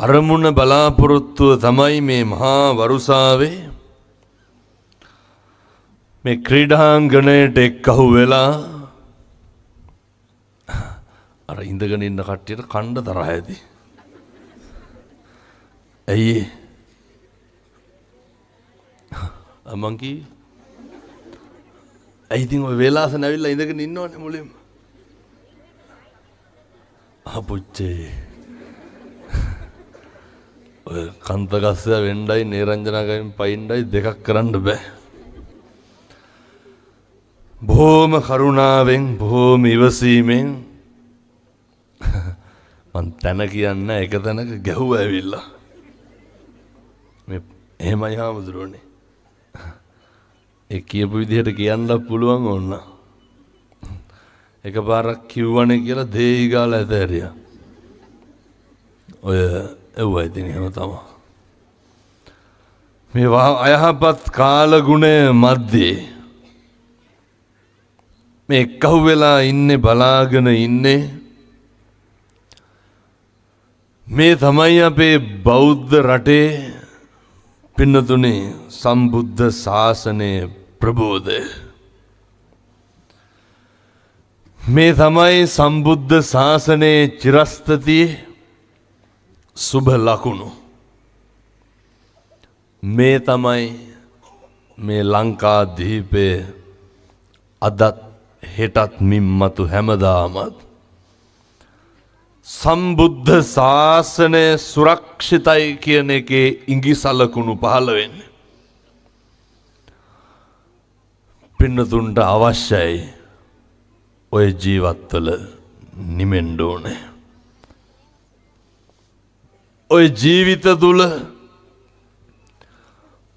අරමුණ බලාපොරොත්තුව තමයි මේ මහා වරුසාවේ මේ ක්‍රීඩාංගණයට එක්කහු වෙලා අර ඉඳගෙන ඉන්න කට්ටියට කණ්ඩ තරහ ඇති. ඇයි මං කී ඇයි ඉතින් ඔය වේලාසන ඇවිල්ලා ඉඳගෙන ඉන්නවනේ මුලින්ම. අපුච්චේ ඔය කන්තගස්සය වෙන්නයි නිරංජනගයෙන් පයින්නයි දෙකක් කරන්න බෑ. බොහෝම කරුණාවෙන් බොහෝම ඉවසීමෙන් මං තැන කියන්න එක තැනක ගැහුව ඇවිල්ලා මේ එහෙමයි හාමුදුරුවනේ. ඒ කියපු විදිහට කියන්න පුළුවන් ඕන්න. එකපාරක් කිව්වනේ කියලා දේහි ගාලා ඇතෑරියා. ඔය එව්වා ඉතින් එහෙම තමයි. මේ අයහපත් කාලගුණය මැද්දේ මේ එක්කහු වෙලා ඉන්නේ බලාගෙන ඉන්නේ මේ තමයි අපේ බෞද්ධ රටේ පින්නතුනේ සම්බුද්ධ ශාසනයේ ප්‍රබෝධය. මේ තමයි සම්බුද්ධ ශාසනයේ චිරස්ථිතියේ සුභ ලකුණු. මේ තමයි මේ ලංකාදීපේ අදත් හෙටත් මින්මතු හැමදාමත් සම්බුද්ධ ශාසනය සුරක්ෂිතයි කියන එකේ ඉඟිසලකුණු පහළ වෙන්නේ. පින්නතුන්ට අවශ්‍යයි ඔය ජීවත්වල නිමෙන්න ඕනේ. ඔය ජීවිත තුල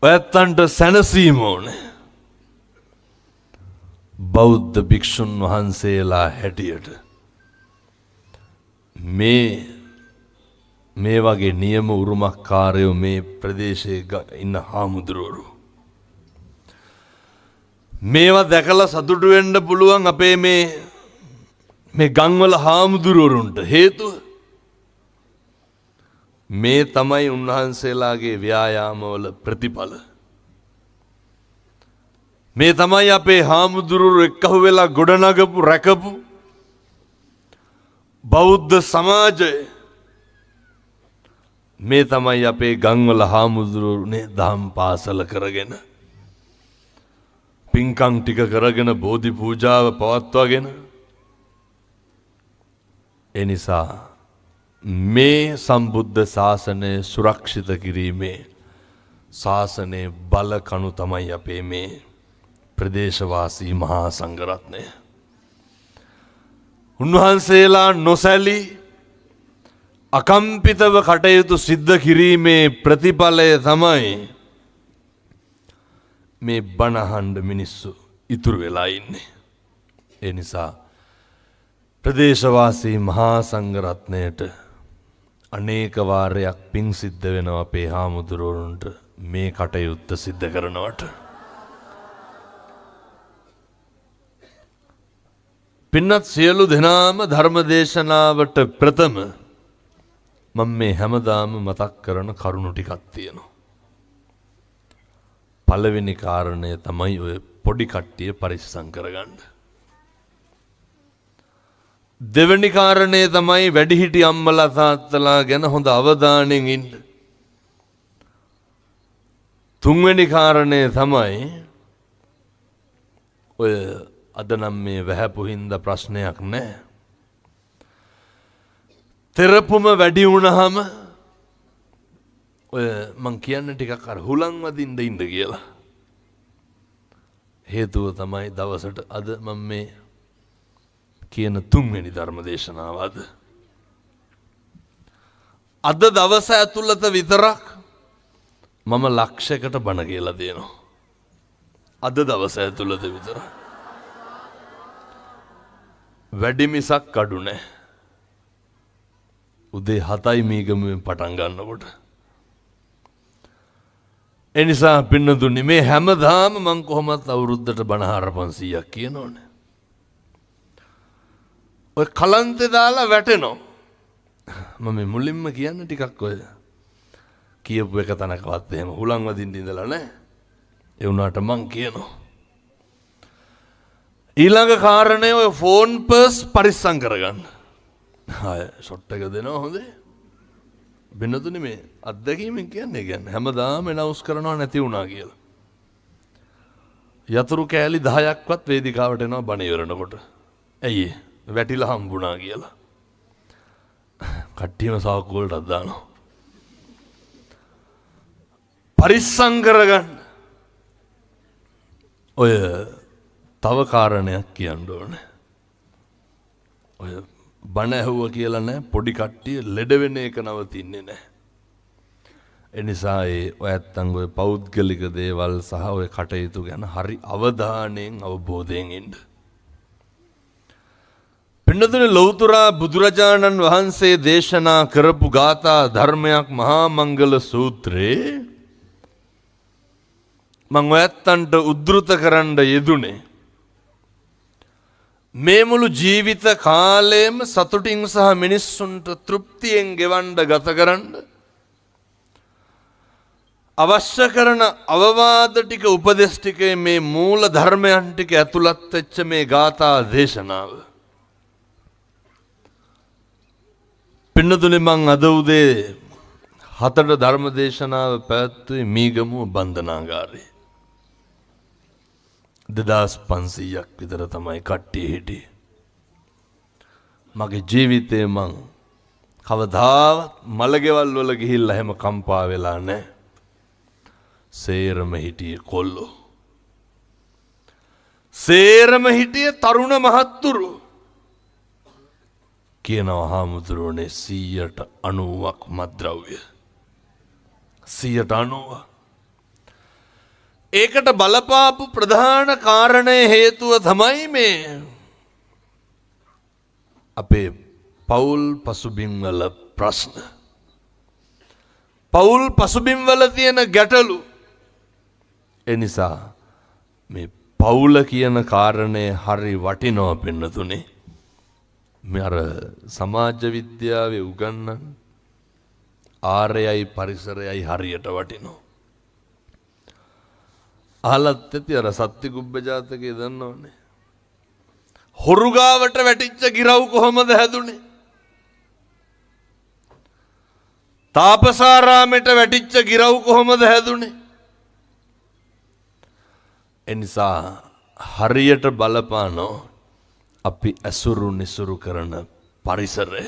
ඔයත්තන්ට සැනසීම ඕනේ. බෞද්ධ භික්ෂුන් වහන්සේලා හැටියට මේ වගේ නියම උරුමකාරයෝ මේ ප්‍රදේශයේ ඉන්න හාමුදුරුවෝ මේවා දැකලා සතුටු වෙන්න පුළුවන් අපේ මේ ගම්වල හාමුදුරුවරුන්ට. හේතුව මේ තමයි උන්වහන්සේලාගේ ව්‍යායාමවල ප්‍රතිඵල. මේ තමයි අපේ හාමුදුරුවෝ එක්කහු වෙලා ගොඩනගපු රැකපු බෞද්ධ සමාජය. මේ තමයි අපේ ගම්වල හාමුදුරුවනේ දහම් පාසල කරගෙන පින්කම් ටික කරගෙන බෝධි පූජාව පවත්වාගෙන. ඒ නිසා මේ සම්බුද්ධ ශාසනය සුරක්ෂිත කිරීමේ ශාසනයේ බලකණු තමයි අපේ මේ ප්‍රදේශවාසී මහා සංඝරත්නය. උන්වහන්සේලා නොසැලී අකම්පිතව කටයුතු සිද්ධ කිරීමේ ප්‍රතිඵලය තමයි මේ බණහඬ මිනිස්සු ඉතුරු වෙලා ඉන්නේ. ඒ නිසා ප්‍රදේශවාසී මහා සංඝරත්නයට අනේක වාරයක් පිං සිද්ධ වෙනවා අපේ හාමුදුරුවන්ට මේ කටයුත්ත සිද්ධ කරනවට. පින්නත් සියලු දෙනාම ධර්ම දේශනාවට ප්‍රථම මම මේ හැමදාම මතක් කරන කරුණු ටිකක් තියෙනවා. පළවෙනි කාරණය තමයි ඔය පොඩි කට්ටිය පරිස්සම් කරගන්න. දෙවෙනි කාරණය තමයි වැඩිහිටි අම්මලා තාත්තලා ගැන හොඳ අවධානයෙන් ඉන්න. තුන්වෙනි කාරණය තමයි ඔය අද නම් මේ වැහැපු හින්දා ප්‍රශ්නයක් නැහැ. තෙරපුම වැඩි වුණාම ඔය මං කියන්නේ ටිකක් අර හුලං වදින්න ඉන්න කියලා. හේතුව තමයි දවසට අද මම මේ කියන තුන්වෙනි ධර්ම දේශනාව අද දවස ඇතුළත විතරක් මම ලක්ෂයකට බණ කියලා දෙනවා. අද දවස ඇතුළත විතරක්. වැඩි මිසක් අඩු නැහැ. උදේ 7යි මීගමුවෙන් පටන් ගන්නකොට. ඒ නිසා පින්නතුනි මේ හැමදාම මං කොහොමත් අවුරුද්දට බණ 400ක් කියනෝනේ. ඔය කලන්තේ දාලා වැටෙනවා. මම මේ මුලින්ම කියන්න ටිකක් ඔය කියපු එක තනකවත් එහෙම හුලං වදින්න ඉඳලා නැහැ. ඒ වුණාට මං කියනවා. ඊළඟ කාරණේ ඔය ෆෝන් පර්ස් පරිස්සම් කරගන්න. ආය ෂොට් එක දෙනවා හොඳේ. වෙනතුනේ මේ අත්දැකීමෙන් කියන්නේ හැමදාම එනවුස් කරනවා නැති වුණා කියලා. යතුරු කෑලි 10ක්වත් වේදිකාවට එනවා බණ ඉවරනකොට. ඇයි වැටිලා හම්බුණා කියලා. කට්ටියම සාක්කු වලට දානවා. පරිස්සම් කරගන්න. ඔය තව කාරණයක් කියන්න ඕනේ. ඔය බණ ඇහුවා කියලා නෑ පොඩි කට්ටිය ලෙඩ වෙන එක නවතින්නේ නෑ. ඒ නිසා ඔය ඇත්තන් ඔය පෞද්ගලික දේවල් සහ ඔය කටයුතු ගැන හරි අවධානයෙන් අවබෝධයෙන් ඉන්න. පින්නතුනේ ලෞතර බුදුරජාණන් වහන්සේ දේශනා කරපු ගාථා ධර්මයක් මහා මංගල සූත්‍රේ මම ඔයත්තන්ට උද්දෘත කරන්න යෙදුනේ. මේ මුළු ජීවිත කාලයම සතුටින් සහ මිනිස්සුන්ට තෘප්තියෙන් ගෙවන්න ගත කරන්න අවශ්‍ය කරන අවවාද ටික උපදේශ ටිකේ මේ මූල ධර්මයන් ටික ඇතුළත් වෙච්ච මේ ගාථා දේශනාව. පින්නතුනේ මං අද උදේ 7ට ධර්ම දේශනාව පැවැත්වුවේ මීගමුව බන්ධනාගාරේ. 2500ක් විතර තමයි කට්ටිය හිටියේ. මගේ ජීවිතේ මං කවදාවත් මලගෙවල් වල ගිහිල්ලා හැම කම්පා වෙලා නැහැ. සේරම හිටියේ කොල්ලෝ. සේරම හිටියේ තරුණ මහත්තුරු. කියනවා හාමුදුරුවනේ 90%ක් මත්ද්‍රව්‍ය. 90%. ඒකට බලපාපු ප්‍රධාන කාරණය හේතුව තමයි මේ අපේ පවුල් පසුබිම් වල ප්‍රශ්න. පවුල් පසුබිම් වල තියෙන ගැටලු. ඒ නිසා මේ පවුල කියන කාරණය හරි වටිනවා පින්නතුනේ. මේ අර සමාජ විද්‍යාවේ උගන්වන ආරයයි පරිසරයයි හරියට වටිනවා. අහලත් ඇති අර සත්‍ය කුබ්බ ජාතකයේ දන්නවනේ. හොරු ගාවට වැටිච්ච ගිරව් කොහමද හැදුනේ? තාපසාරාමයට වැටිච්ච ගිරව් කොහමද හැදුනේ? එනිසා හරියට බලපානෝ අපි ඇසුරු නිසුරු කරන පරිසරය.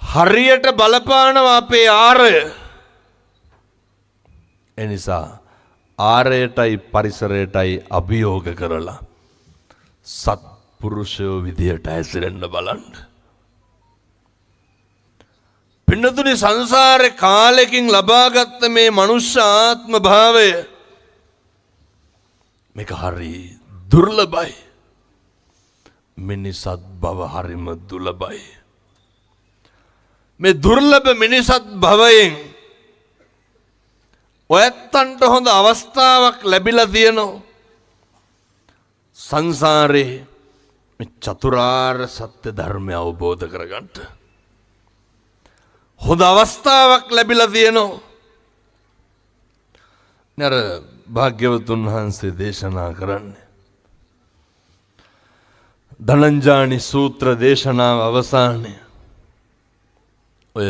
හරියට බලපානවා අපේ ආරය. එනිසා ආරයටයි පරිසරයටයි අභියෝග කරලා සත්පුරුෂයෝ විදියට ඇසිරෙන්න බලන්න. පින්නතුනි සංසාරේ කාලෙකින් ලබාගත්ත මේ මනුෂ්‍ය ආත්ම භාවය මේක හරි දුර්ලභයි. මිනිසත් භව හරිම දුර්ලභයි. මේ දුර්ලභ මිනිසත් භවයෙන් ඔයත්තන්ට හොඳ අවස්ථාවක් ලැබිලා තියෙනවා. සංසාරේ මේ චතුරාර්ය සත්‍ය ධර්මය අවබෝධ කරගන්න හොඳ අවස්ථාවක් ලැබිලා තියෙනවා. නේද භාග්‍යවතුන් වහන්සේ දේශනා කරන්නේ ධනංජානි සූත්‍ර දේශනාව අවසානයේ ඔය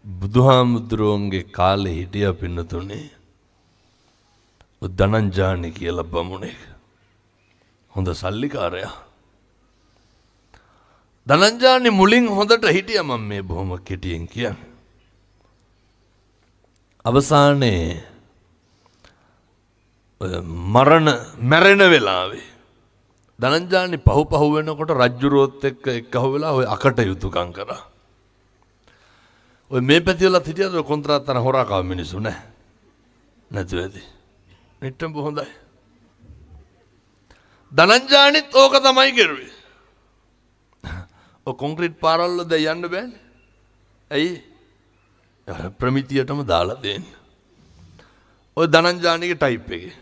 බුදුහාමුදුරුවන්ගේ කාලේ හිටිය පින්නතුනේ ධනංජානි කියලා බමුණෙක්. හොඳ සල්ලිකාරයා. ධනංජානි මුලින් හොඳට හිටියා මම මේ බොහොම කෙටියෙන් කියන්නේ. අවසානයේ මරණ වෙලාවේ ධනංජානි පහු වෙනකොට රජ්ජුරුවොත් එක්ක එක්කහුව වෙලා ඔය අකට යුතුයකම් කරා. ඔය මේ පැතිවලත් හිටියද කොන්ත්‍රාත්තන හොරාකාව මිනිස්සු නැහැ. නැති වෙදී. නිට්ටම හොඳයි. ධනංජානිත් ඕක තමයි කරුවේ. ඔය කොන්ක්‍රීට් පාරවල දැන් යන්න බෑනේ. ඇයි? අර ප්‍රමිතියටම දාලා දෙන්නේ. ඔය ධනංජානිගේ ටයිප් එකේ.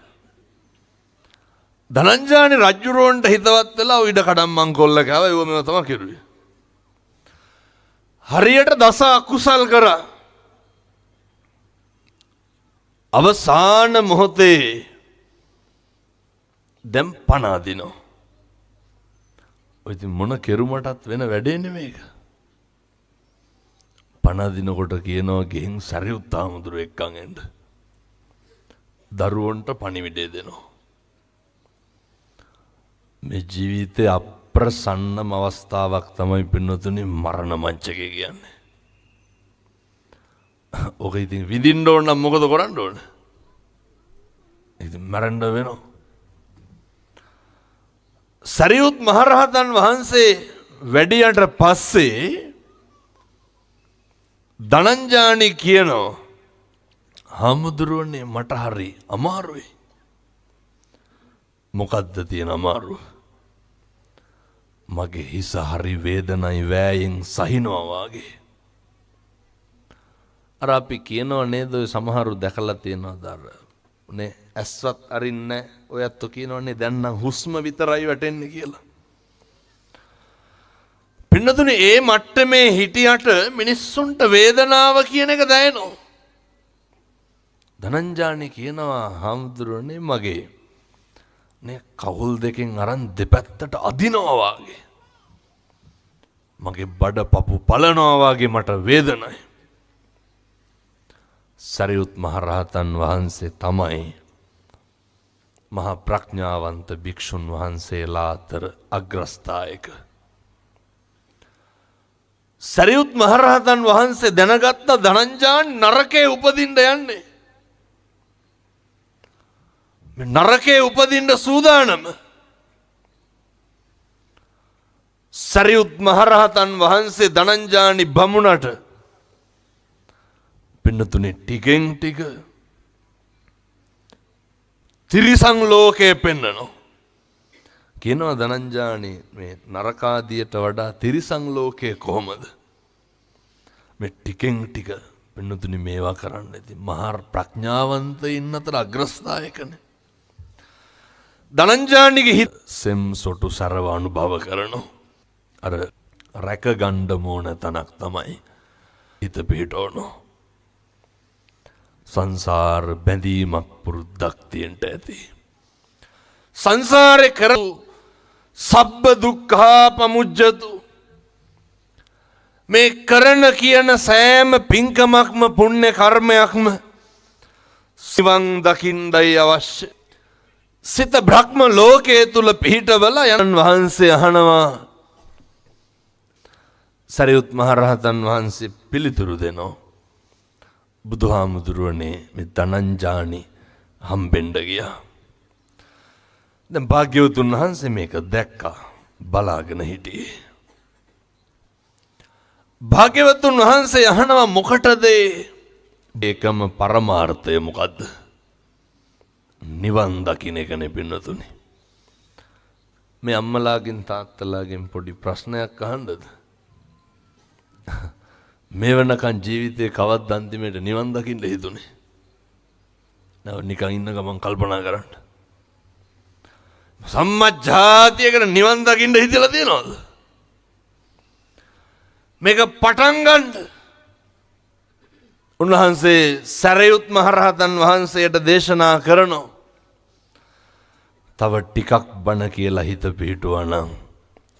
ධනංජානි රජුරවන්ට හිතවත් වෙලා ඉඩ කඩම් මංකොල්ල කෑවා. ඒව මේව තමයි කිරුවේ. හරියට දස අකුසල් කරා. අවසාන මොහොතේ දැන් පණ අදිනවා. ඔය ඉතින් මොන කෙරුමටත් වෙන වැඩේ නෙමේක. පණ අදිනකොට කියනවා ගෙහින් සරියුත් හාමුදුරුවෝ එක්කන් එන්න. දරුවන්ට පණිවිඩය දෙනවා. මේ ජීවිතේ අප්‍රසන්නම අවස්ථාවක් තමයි පින්නතුනි මරණ මංචකය කියන්නේ. ඔක ඉතින් විඳින්න ඕන නම් මොකද කරන්න ඕන? ඉතින් මරන්න වෙනවා. සරියුත් මහරහතන් වහන්සේ වැඩියට පස්සේ ධනංජානි කියනවා හාමුදුරුවනේ මට හරි අමාරුයි. මොකද්ද තියෙන අමාරුව? මගේ හිස හරි වේදනයි වෑයෙන් සහිනවා වාගේ. අර අපි කියනවා නේද ඔය සමහරු දැකලා තියෙනවද අර නේ ඇස්වත් අරින්නේ ඔයත් කියනවනේ දැන් නම් හුස්ම විතරයි වැටෙන්නේ කියලා. පින්නතුනේ ඒ මට්ටමේ හිටියට මිනිස්සුන්ට වේදනාව කියන එක දැනෙනවා. ධනංජානි කියනවා හාමුදුරනේ මගේ නේ කවුල් දෙකෙන් අරන් දෙපැත්තට අදිනවා වාගේ. මගේ බඩ පපු පලනවා වාගේ මට වේදනයි. සරියුත් මහරහතන් වහන්සේ තමයි මහා ප්‍රඥාවන්ත භික්ෂුන් වහන්සේලා අතර අග්‍රස්ථායක. සරියුත් මහරහතන් වහන්සේ දැනගත්ත ධනංජානි නරකේ උපදින්න යන්නේ. නරකේ උපදින්න සූදානම. සරියුත් මහරහතන් වහන්සේ ධනංජානි බමුණට පින්නතුනේ ටිකෙන් ටික තිරිසන් ලෝකේ පෙන්නනවා. කියනවා ධනංජානි මේ නරකාදියට වඩා තිරිසන් ලෝකේ කොහොමද? මේ ටිකෙන් ටික පින්නතුනේ මේවා කරන්න ඉතින් මහා ප්‍රඥාවන්තයින් අතර අග්‍රස්ථායකනේ. ධනංජානිගේ හිත සෙම් සොටු සරව අනුභව කරනවා. අර රැක ගන්න මොන තනක් තමයි හිත පිටවනවා. සංසාර බැඳීමක් පුරුද්දක් තියෙන්න ඇති. සංසාරේ කරපු සබ්බ දුක්ඛා පමුජ්ජතු. මේ කරන කියන සෑම පින්කමක්ම පුණ්‍ය කර්මයක්ම සිවන් දකින්නයි අවශ්‍ය. සිත බ්‍රහ්ම ලෝකයේ තුල පිහිටවලා යන වහන්සේ අහනවා. සරියුත් මහරහතන් වහන්සේ පිළිතුරු දෙනවා. බුදුහාමුදුරුවනේ මේ ධනංජානි හම්බෙන්න ගියා. දැන් භාග්‍යවතුන් වහන්සේ මේක දැක්කා. බලාගෙන හිටියේ. භාග්‍යවතුන් වහන්සේ අහනවා මොකටද ඒකම පරමාර්ථය මොකද්ද? නිවන් දකින්න එකනේ පින්නතුනි. මේ අම්මලාගෙන් තාත්තලාගෙන් පොඩි ප්‍රශ්නයක් අහන්නද? මේ වෙනකන් ජීවිතේ කවද්ද අන්තිමට නිවන් දකින්න හිතුනේ? නව නිකන් ඉන්න ගමන් කල්පනා කරන්න. සම්මජ්ජාතියකට නිවන් දකින්න හිතලා තියෙනවද? මේක පටන් ගන්න. උන්වහන්සේ සරියුත් මහරහතන් වහන්සේට දේශනා කරනවා. තව ටිකක් බණ කියලා හිත පිහිටුවා නම්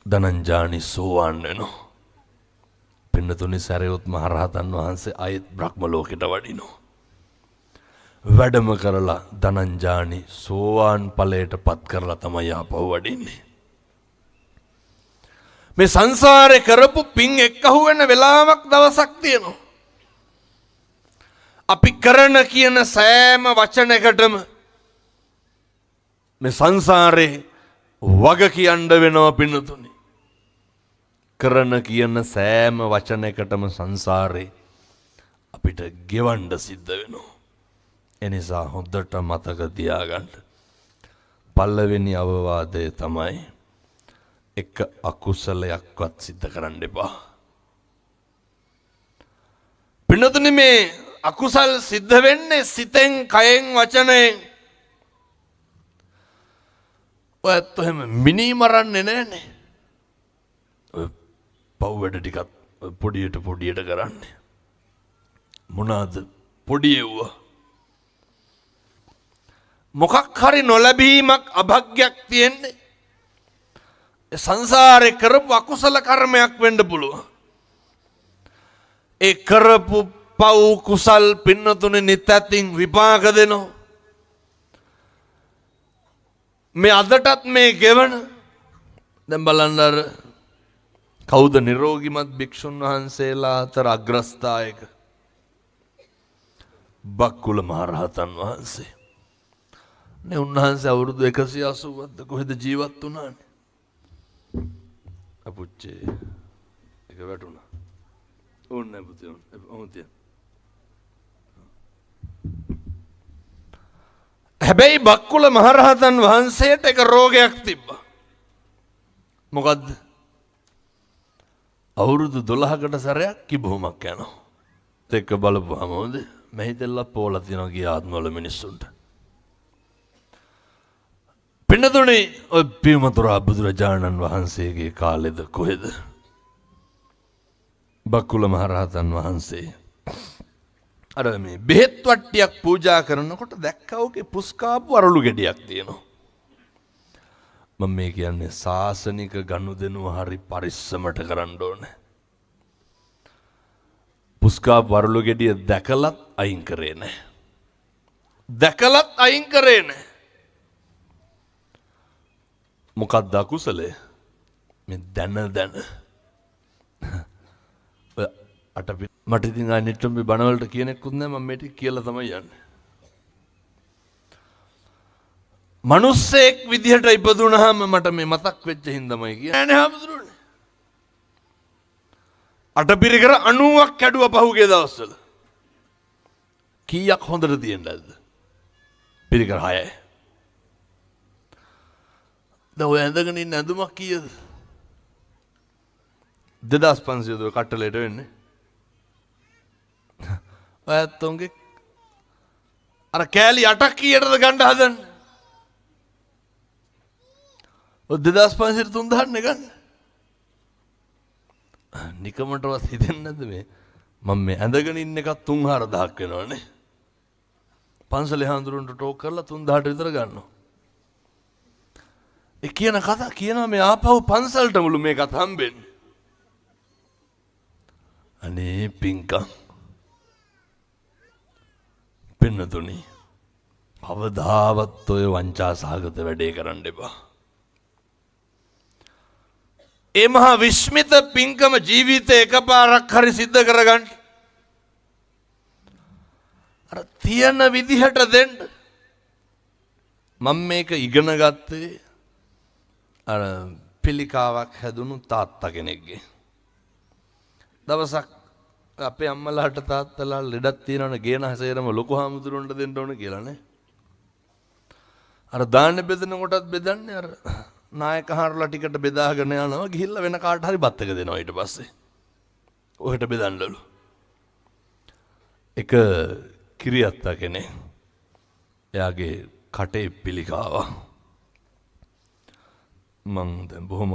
ධනංජානි සෝවාන් වෙනවා. පින්නතුනි සරියුත් මහරහතන් වහන්සේ ආයෙත් බ්‍රහ්ම ලෝකෙට වඩිනවා. වැඩම කරලා ධනංජානි සෝවාන් ඵලයට පත් කරලා තමයි ආපහු වඩින්නේ. මේ සංසාරේ කරපු පින් එක්කහුව වෙන වෙලාවක් දවසක් තියෙනවා. අපි කරන කියන සෑම වචනයකටම මේ සංසාරේ වග කියන්න වෙනවා පින්නතුනි. කරන කියන සෑම වචනයකටම සංසාරේ අපිට ගෙවන්න සිද්ධ වෙනවා. එනිසා හොඳට මතක තියාගන්න. පළවෙනි අවවාදය තමයි එක අකුසලයක්වත් සිද්ධ කරන්න එපා. පින්නතුනි මේ අකුසල් සිද්ධ වෙන්නේ සිතෙන්, කයෙන්, වචනයෙන්. ඔය ඇත්තෝ එහෙම මිනී මරන්නේ නැහනේ. ඔය පව් වැඩ ටිකක් පොඩියට කරන්නේ. මොනවාද පොඩි එව්වා? මොකක් හරි නොලැබීමක් අභාග්‍යයක් තියෙන්නේ. සංසාරේ කරපු අකුසල කර්මයක් වෙන්න පුළුවන්. ඒ කරපු පව් කුසල් පින්නතුනේ නිතැතින් විපාක දෙනවා. මේ අදටත් මේ ගෙවන දැන් බලන්න අර කවුද නිරෝගිමත් භික්ෂුන් වහන්සේලා අතර අග්‍රස්ථායක බක්කුල මහරහතන් වහන්සේ. නේ උන්වහන්සේ අවුරුදු 180ක්ද කොහෙද ජීවත් වුණානේ. අපුච්චේ එක වැටුණා. ඕන්නේ පුතේ ඕන්තිය. හැබැයි බක්කුල මහරහතන් වහන්සේට එක රෝගයක් තිබ්බා. මොකද්ද? අවුරුදු 12කට සැරයක් කිබොමක් යනවා. ඒක බලපුවාම හොඳ මෙහිතෙල්ල පොලා තියනවා ගිය ආත්මවල මිනිස්සුන්ට. පින්නතුනේ ඔය පියමතුරා බුදුරජාණන් වහන්සේගේ කාලෙද කොහෙද? බක්කුල මහරහතන් වහන්සේ අර මේ බෙහෙත් වට්ටියක් පූජා කරනකොට දැක්කවගේ පුස්කාපු අරලු ගෙඩියක් තියෙනවා. මම මේ කියන්නේ සාසනික ගනුදෙනුව හරි පරිස්සමට කරන්න ඕනේ. පුස්කාපු අරලු ගෙඩිය දැකලත් අයින් කරේ නැහැ. දැකලත් අයින් කරේ නැහැ. මොකක්ද අකුසලේ? මේ දැන මට ඉතින් අනිත්ම මේ බණවලට කියනෙකුත් නැහැ. මම මේ ටික කියලා තමයි යන්නේ. මිනිස්සෙක් විදිහට ඉපදුනහම මට මේ මතක් වෙච්ච හින්දාමයි කියන්නේ. නෑ හාමුදුරනේ. අටපිරිකර 90ක් කැඩුවා පහුගිය දවස්වල. කීයක් හොඳට තියෙන්නද? පිරිකර 6යි. දැන් ඔය ඇඳගෙන ඉන්න ඇඳුමක් කීයද? 2500 කට්ටලයට වෙන්නේ. ඔයත්තුන්ගේ අර කෑලි 8ක් කීයටද ගන්න හදන්නේ? ඔය 2500 3000 නේ ගන්න. නිකමටවත් හිතෙන්නේ නැද්ද මේ මම මේ ඇඳගෙන ඉන්න එකක් 3-4000ක් වෙනවනේ. පන්සලේ හාමුදුරන්ට ටෝක් කරලා 3000ට විතර ගන්නවා. ඒ කියන කතා කියනවා මේ ආපහු පන්සලට මුළු මේකත් හම්බෙන්නේ. අනේ පිංකම්. පින්නතුනි කවදාවත් ඔය වංචා සහගත වැඩේ කරන්න එපා. ඒ මහා විස්මිත පිංකම ජීවිතේ එකපාරක් හරි සිද්ධ කරගන්න. අර තියෙන විදිහට දෙන්න. මම මේක ඉගෙන ගත්තේ අර පිළිකාවක් හැදුණු තාත්තා කෙනෙක්ගේ. දවසක් අපේ අම්මලාට තාත්තලා ලෙඩක් තියෙනවනේ ගේන හැසේරම ලොකු හාමුදුරුවන්ට දෙන්න ඕන කියලා නේ. අර දාන්න බෙදන කොටත් බෙදන්නේ අර නායකහාරලා ටිකට බෙදාගෙන යනවා ගිහිල්ලා වෙන කාට හරි බත් එක දෙනවා ඊට පස්සේ. ඔහෙට බෙදන්නලු. එක කිරියත්තා කෙනෙක්. එයාගේ කටේ පිළිකාව. මං දැන් බොහොම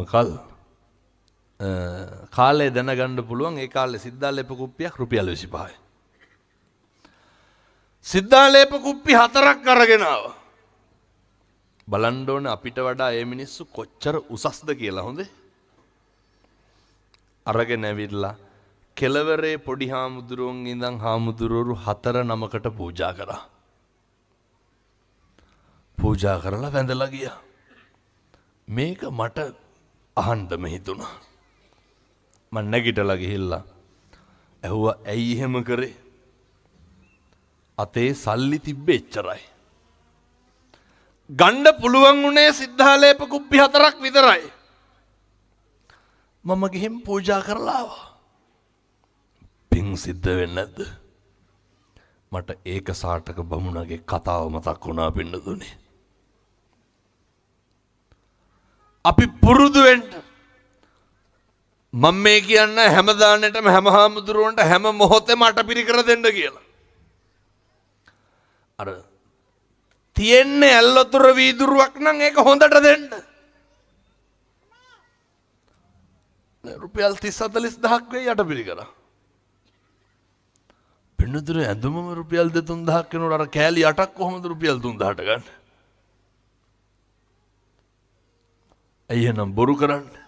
කාලේ දැනගන්න පුළුවන් ඒ කාලේ සිද්ධාලේප කුප්පියක් රුපියල් 25යි. සිද්ධාලේප කුප්පි 4ක් අරගෙන ආවා. බලන්න ඕනේ අපිට වඩා මේ මිනිස්සු කොච්චර උසස්ද කියලා හොඳේ. අරගෙන ඇවිල්ලා කෙලවරේ පොඩි හාමුදුරුවන් ඉඳන් හාමුදුරුවරු 4-9කට පූජා කරා. පූජා කරලා වැඳලා ගියා. මේක මට අහන්නම හිතුණා. මම නැගිටලා ගිහිල්ලා ඇහුවා ඇයි එහෙම කරේ? අතේ සල්ලි තිබ්බේ එච්චරයි. ගන්න පුළුවන් උනේ සිද්ධාලේප කුප්පි 4ක් විතරයි. මම ගිහින් පූජා කරලා ආවා. පින් සිද්ධ වෙන්නේ නැද්ද? මට ඒක සාටක බමුණගේ කතාව මතක් වුණා පින්නතුනේ. අපි පුරුදු වෙන්න. මම මේ කියන්නේ හැම දානෙටම හැම හාමුදුරුවන්ට හැම මොහොතෙම අටපිරිකර දෙන්න කියලා. අර තියෙන්නේ ඇල්ලතුර වීදුරුවක් නම් ඒක හොඳට දෙන්න. රුපියල් 30-40,000ක් වෙයි යටපිරිකර. පින්නතුර ඇඳුමම රුපියල් 2-3,000ක් වෙනකොට අර කෑලි 8ක් කොහොමද රුපියල් 3,000ට ගන්න? එහෙනම් බොරු කරන්නේ.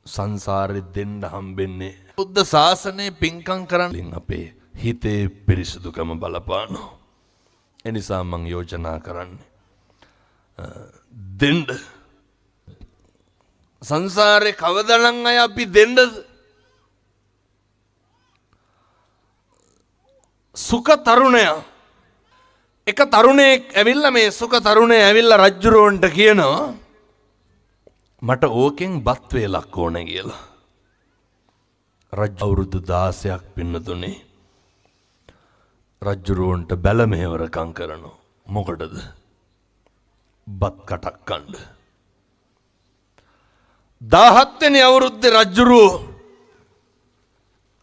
සංසාරෙ දෙන්න හම්බෙන්නේ බුද්ධ ශාසනය පින්කම් කරන්න අපේ හිතේ පිරිසුදුකම බලපානවා. එනිසා මං යෝජනා කරන්නේ දෙන්න. සංසාරේ කවදානම් අය අපි දෙන්නද? සුඛ තරුණයා එක තරුණයෙක් ඇවිල්ලා මේ සුඛ තරුණයා ඇවිල්ලා රජුරවන්ට කියනවා මට ඕකෙන් බත් වේලක් ඕනේ කියලා. රජ අවුරුදු 16ක් පින්නතුනේ රජුරවන්ට බැල මෙහෙවරකම් කරනවා. මොකටද? බත් කටක් කන්න. 17 වෙනි අවුරුද්දේ රජුරෝ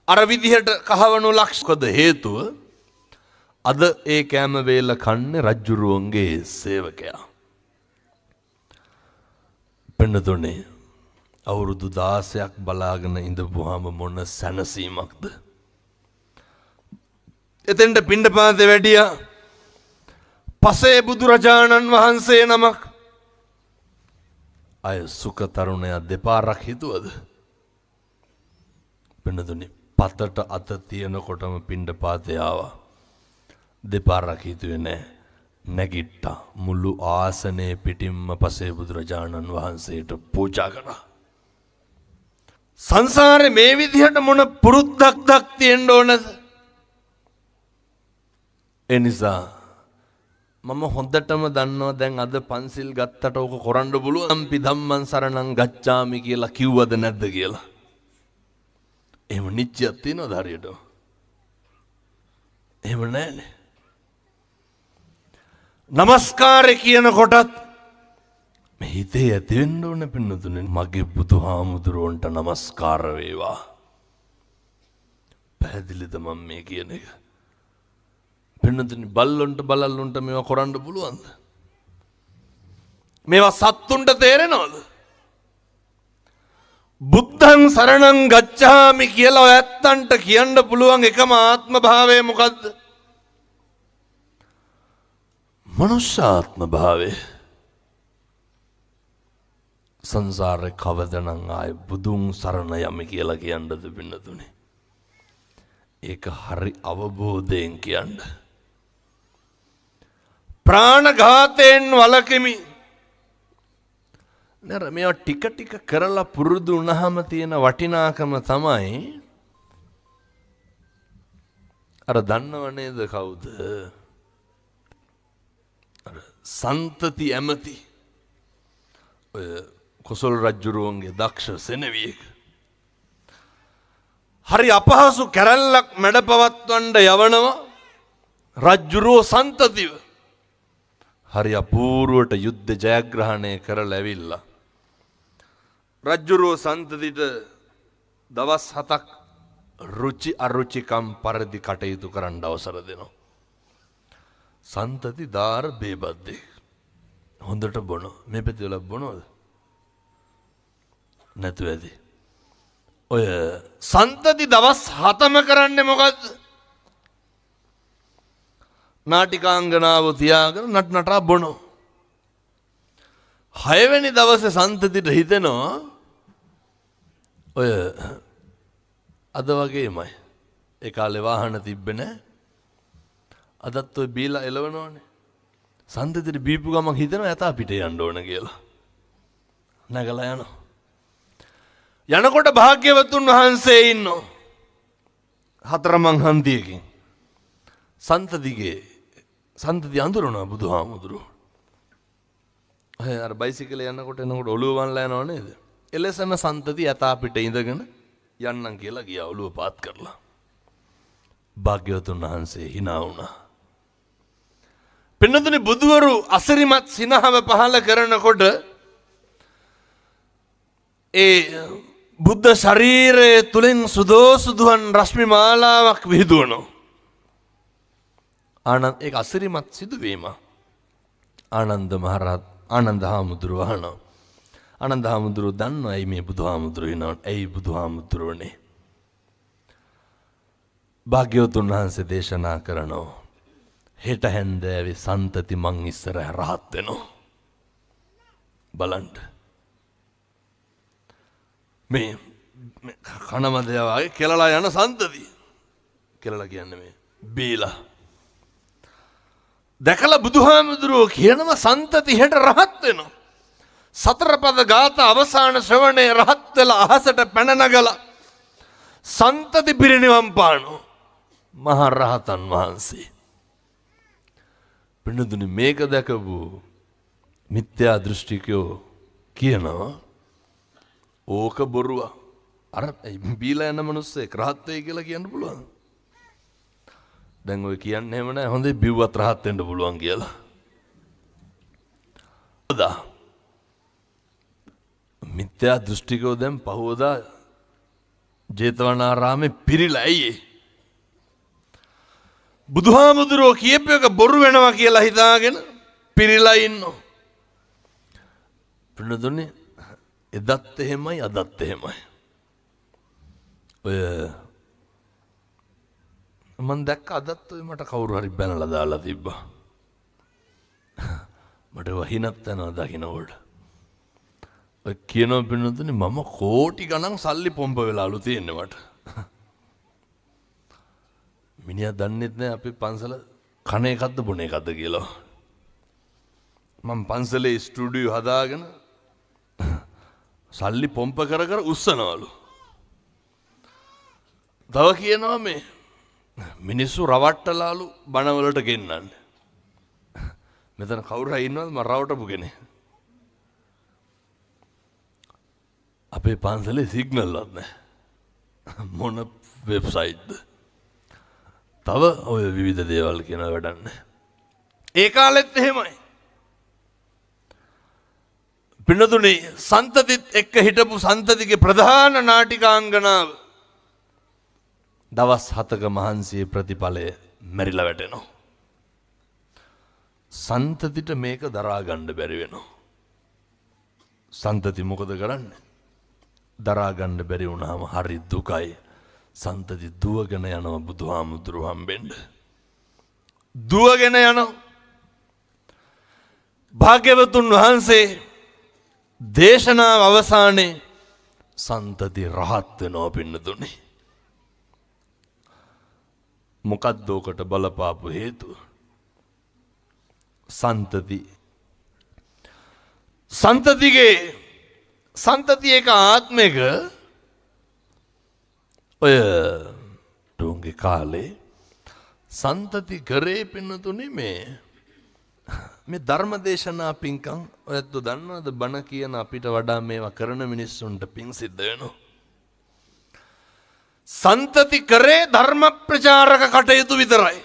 අර විදිහට කහවණු ලක්ෂකද හේතුව අද ඒ කෑම වේල කන්නේ රජුරුවන්ගේ සේවකයා. පින්නතුනේ අවුරුදු 16ක් බලාගෙන ඉඳපුවාම මොන සැනසීමක්ද? එතෙන්ට පිණ්ඩපාතේ වැඩියා පසේ බුදුරජාණන් වහන්සේ නමක්. අය සුඛ තරුණයා දෙපාරක් හිතුවද? පින්නතුනේ පතට අත තියනකොටම පිණ්ඩපාතේ ආවා. දෙපාරක් හිතුවේ නැහැ. නැගිට්ටා. මුළු ආසනයේ පිටින්ම පසේ බුදුරජාණන් වහන්සේට පූජා කළා. සංසාරේ මේ විදිහට මොන පුරුද්දක් තියෙන්න ඕනද? එනිසා මම හොඳටම දන්නවා දැන් අද පන්සිල් ගත්තට ඕක කරන්න පුළුවන්. අම්පි ධම්මං සරණං ගච්ඡාමි කියලා කිව්වද නැද්ද කියලා? එහෙම නිච්චයක් තියෙනවද හරියට? එහෙම නැහැනේ. නමස්කාරය කියනකොටත් මේ හිතේ ඇති වෙන්න ඕනේ පින්නතුනේ මගේ බුදුහාමුදුරුවන්ට නමස්කාර වේවා. පැහැදිලිද මම මේ කියන එක? පින්නතුනේ බල්ලොන්ට බලල්ලොන්ට මේවා කරන්න පුළුවන්ද? මේවා සත්තුන්ට තේරෙනවද? බුද්ධං සරණං ගච්ඡාමි කියලා ඔය ඇත්තන්ට කියන්න පුළුවන් එකම ආත්ම භාවය මොකද්ද? මනුෂ්‍යාත්ම භාවය. සංසාරේ කවදනම් ආයේ බුදුන් සරණ යමි කියලා කියන්නද පින්නතුනේ? ඒක හරි අවබෝධයෙන් කියන්න. ප්‍රාණඝාතයෙන් වළකිමි. නේද? මේවා ටික ටික කරලා පුරුදු වුණාම තියෙන වටිනාකම තමයි අර දන්නව නේද කවුද? අර සන්තති ඇමති ඔය කොසල් රජුරුවන්ගේ දක්ෂ සෙනවියෙක්. හරි අපහසු කැරැල්ලක් මැඩපවත්වන්න යවනවා රජුරුව සන්තතිව. හරි අපූර්වට යුද්ධ ජයග්‍රහණය කරලා ඇවිල්ලා රජ්ජුරුව සන්තතිට දවස් 7ක් රුචි අරුචිකම් පරිදි කටයුතු කරන්න අවසර දෙනවා. සන්තති දාර බේබද්දේ හොඳට බොන. මේ පැතිවල බොනවද? නැතු ඇති. ඔය සන්තති දවස් 7ම කරන්නේ මොකද්ද? නාටිකාංගනාව තියාගෙන නටනටා බොනෝ. 6 වෙනි දවසේ සන්තතිට හිතෙනවා ඔය අද වගේමයි. ඒ කාලේ වාහන තිබ්බේ නැහැ. අදත් ඔය බීලා එලවනෝනේ. සන්තතිට බීපු ගමන් හිතෙනවා යතා පිටේ යන්න ඕන කියලා. නැගලා යනවා. යනකොට භාග්‍යවතුන් වහන්සේ ඉන්නෝ. හතරමං හන්දියකින්. සන්තති අඳුරනවා බුදුහාමුදුරුවෝ. අර බයිසිකලේ යනකොට එනකොට ඔළුව වන්ලා යනව නේද? එලෙසම සන්තති යතා පිට ඉඳගෙන යන්නම් කියලා ගියා ඔළුව පාත් කරලා. භාග්‍යවතුන් වහන්සේ hina වුණා. පින්නතුනි බුදුවරු අසිරිමත් සිනහව පහල කරනකොට ඒ බුද්ධ ශරීරයේ තුලින් සුදෝසුදුවන් රශ්මි මාලාවක් විහිදුවනවා. ආනන්ද ඒක අසිරිමත් සිදුවීම. ආනන්ද මහරහත් ආනන්ද හාමුදුරුවෝ අහනවා. ආනන්ද හාමුදුරුවෝ දන්නවා ඇයි මේ බුදුහාමුදුරුවෝ ඉන්නවනේ. ඇයි බුදුහාමුදුරුවෝනේ. භාග්‍යවතුන් වහන්සේ දේශනා කරනවා. හෙට හැන්දෑවේ සන්තති මං ඉස්සරහ රහත් වෙනවා. බලන්න. මේ කනමදය වගේ කෙලලා යන සන්තතිය. කෙලලා කියන්නේ මේ බීලා. දැකලා බුදුහාමුදුරුවෝ කියනවා සන්තති හෙට රහත් වෙනවා. සතර පද ගාථා අවසාන ශ්‍රවණේ රහත් වෙලා අහසට පැන නගලා සන්තති පිරිනිවන් පානෝ මහා රහතන් වහන්සේ. පින්නතුනි මේක දැකපු මිත්‍යා දෘෂ්ටිකයෝ කියනවා ඕක බොරුව. අර බීලා යන මිනිස්සෙක් රහත් වෙයි කියලා කියන්න පුළුවන්. දැන් ඔය කියන්නේ එහෙම නැහැ. හොඳේ බිව්වත් රහත් වෙන්න පුළුවන් කියලා. මිත්‍යා දෘෂ්ටිකෝ දැන් පහවදා ජේතවනාරාමේ පිරිලා ඇයි? බුදුහාමුදුරුවෝ කියපු එක බොරු වෙනවා කියලා හිතාගෙන පිරිලා ඉන්නෝ. පින්නතුනේ එදත් එහෙමයි අදත් එහෙමයි. ඔය මම දැක්ක අදත් ඔය මට කවුරු හරි බැනලා දාලා තිබ්බා. මට වහිනත් යනවා දකින්නකොට. ඔය කියනවා පින්නතුනේ මම කෝටි ගණන් සල්ලි පොම්ප වෙලාලු තියෙන්නේ මට. මිනිහා දන්නෙත් නෑ අපි පන්සල කන එකක්ද බොන එකක්ද කියලා. මම පන්සලේ ස්ටුඩියෝ හදාගෙන සල්ලි පොම්ප කර කර උස්සනවලු. තව කියනවා මේ මිනිස්සු රවට්ටලාලු බණවලට ගෙන්නන්න. මෙතන කවුරු හරි ඉන්නවද මම රවටපු කෙනෙක්? අපේ පන්සලේ සිග්නල් වත් නැහැ. මොන වෙබ්සයිට්ද? තව ඔය විවිධ දේවල් කියන වැඩක් නැහැ. ඒ කාලෙත් එහෙමයි. පින්නතුනේ සන්තතිත් එක්ක හිටපු සන්තතිගේ ප්‍රධාන නාටිකාංගනාව දවස් 7ක මහන්සියේ ප්‍රතිඵලය මැරිලා වැටෙනවා. සන්තතිට මේක දරා ගන්න බැරි වෙනවා. සන්තති මොකද කරන්නේ? දරා ගන්න බැරි වුණාම හරි දුකයි. සන්තති දුවගෙන යනවා බුදුහාමුදුරුවෝ හම්බෙන්න. දුවගෙන යනවා. භාග්‍යවතුන් වහන්සේ දේශනාව අවසානයේ සන්තති රහත් වෙනවා පින්නතුනේ. මොකක්ද ඔකට බලපාපු හේතුව? සන්තති එක ආත්මයක ඔය ටුංගේ කාලේ සන්තති කරේ පින්නතුනේ මේ ධර්ම දේශනා පින්කම් ඔයත් දන්නවද? බණ කියන අපිට වඩා මේවා කරන මිනිස්සුන්ට පින් සිද්ධ වෙනවා. සන්තති කරේ ධර්ම ප්‍රචාරක කටයුතු විතරයි.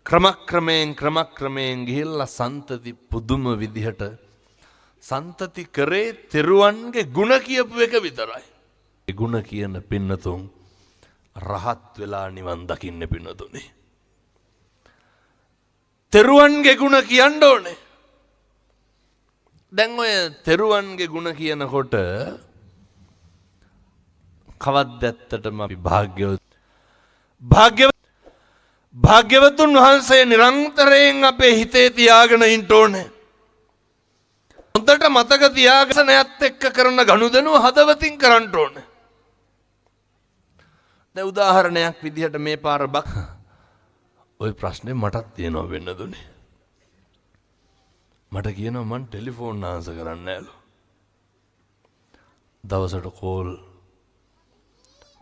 ක්‍රමක්‍රමයෙන් ගිහිල්ලා සන්තති පුදුම විදිහට සන්තති කරේ තෙරුවන්ගේ ගුණ කියපු එක විතරයි. ඒ ගුණ කියන පින්නතුන් රහත් වෙලා නිවන් දකින්න පින්නතුනේ. තෙරුවන්ගේ ගුණ කියන්න ඕනේ. දැන් ඔය තෙරුවන්ගේ ගුණ කියනකොට කවද්ද ඇත්තටම අපි භාග්‍යවතුන් වහන්සේ නිරන්තරයෙන් අපේ හිතේ තියාගෙන ඉන්න ඕනේ. හොඳට මතක තියාගෙන යත් එක්ක කරන ගනුදෙනුව හදවතින් කරන්න ඕනේ. දැන් උදාහරණයක් විදිහට මේ පාර ওই ප්‍රශ්නේ මටත් තියෙනවා වෙන්න දුන්නේ. මට කියනවා මං ටෙලිෆෝන් ආන්සර් කරන්නේ නැලු. දවසට කෝල්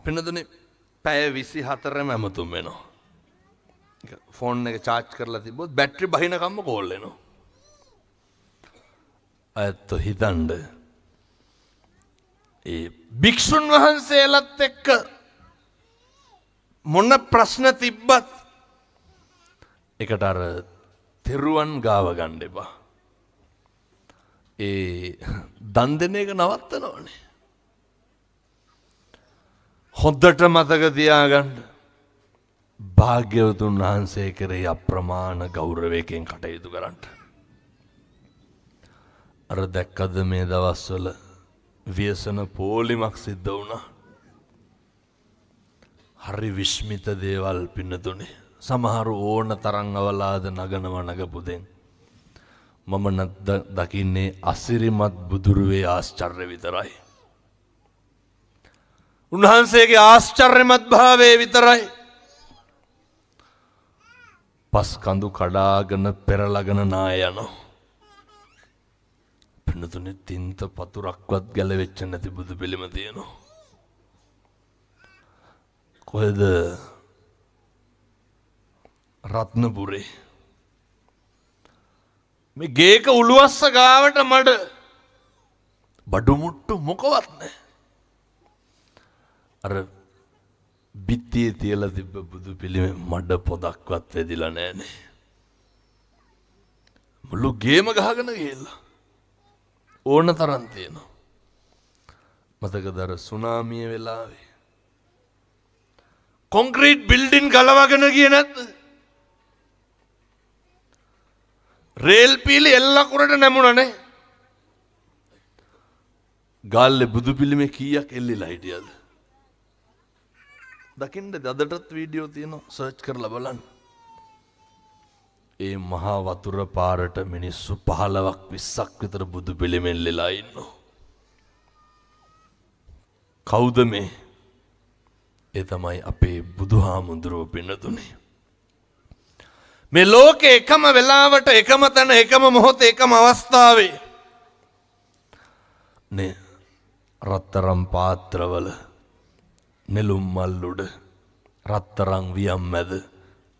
පින්නදුනේ පැය 24ම ඇමතුම් වෙනවා. ෆෝන් එක charge කරලා තිබ්බොත් බැටරි බහිනකම්ම කෝල් එනවා. අයත් හිතන්න ඒ භික්ෂුන් වහන්සේලාත් එක්ක මොන ප්‍රශ්න තිබ්බත් එකට අර තෙරුවන් ගාව ගන්න එපා. ඒ දන් දෙන එක නවත්තනවනේ. හොඳට මතක තියාගන්න. භාග්‍යවතුන් වහන්සේ කෙරෙහි අප්‍රමාණ ගෞරවයෙන් කටයුතු කරන්න. අර දැක්කද මේ දවස්වල ව්‍යසන පෝලිමක් සිද්ධ වුණා. හරි විශ්මිත දේවල් පින්නතුනේ. සමහරු ඕන තරම් අවලාද නගනව නගපුදෙන් මම දකින්නේ අසිරිමත් බුදුරුවේ ආශ්චර්ය විතරයි. උන්වහන්සේගේ ආශ්චර්යමත් භාවය විතරයි. පස් කඳු කඩාගෙන පෙරලගෙන නාය යනවා. පින්නතුනේ තින්ත පතුරක්වත් ගැලවෙච්ච නැති බුදු පිළිම තියෙනවා. කොහෙද? රත්නපුරේ. මේ ගේක උළුවස්ස ගාවට මඩ බඩු මුට්ටු මොකවත් නැහැ. අර බිත්තියේ තියලා තිබ්බ බුදු පිළිමේ මඩ පොදක්වත් වැදිලා නැහනේ. මුළු ගේම ගහගෙන ගිහලා ඕන තරම් තියෙනවා. මතකද අර සුනාමිය වෙලාවේ කොන්ක්‍රීට් බිල්ඩින් ගලවගෙන ගියේ නැද්ද? රේල් පීලි එල්ලකුරට නැමුණනේ. ගාල්ලේ බුදු පිළිමේ කීයක් එල්ලිලා හිටියද? දකින්න අදටත් වීඩියෝ තියෙනවා සර්ච් කරලා බලන්න. ඒ මහා වතුර පාරට මිනිස්සු 15ක් 20ක් විතර බුදු පිළිමෙන් එල්ලලා ඉන්නවා. කවුද මේ? ඒ තමයි අපේ බුදුහාමුදුරුවෝ පින්නතුනේ. මේ ලෝකේ එකම වෙලාවට එකම තැන එකම මොහොතේ එකම අවස්ථාවේ නේ රත්තරම් පාත්‍රවල නෙළුම් මල් උඩ රත්තරන් වියම් මැද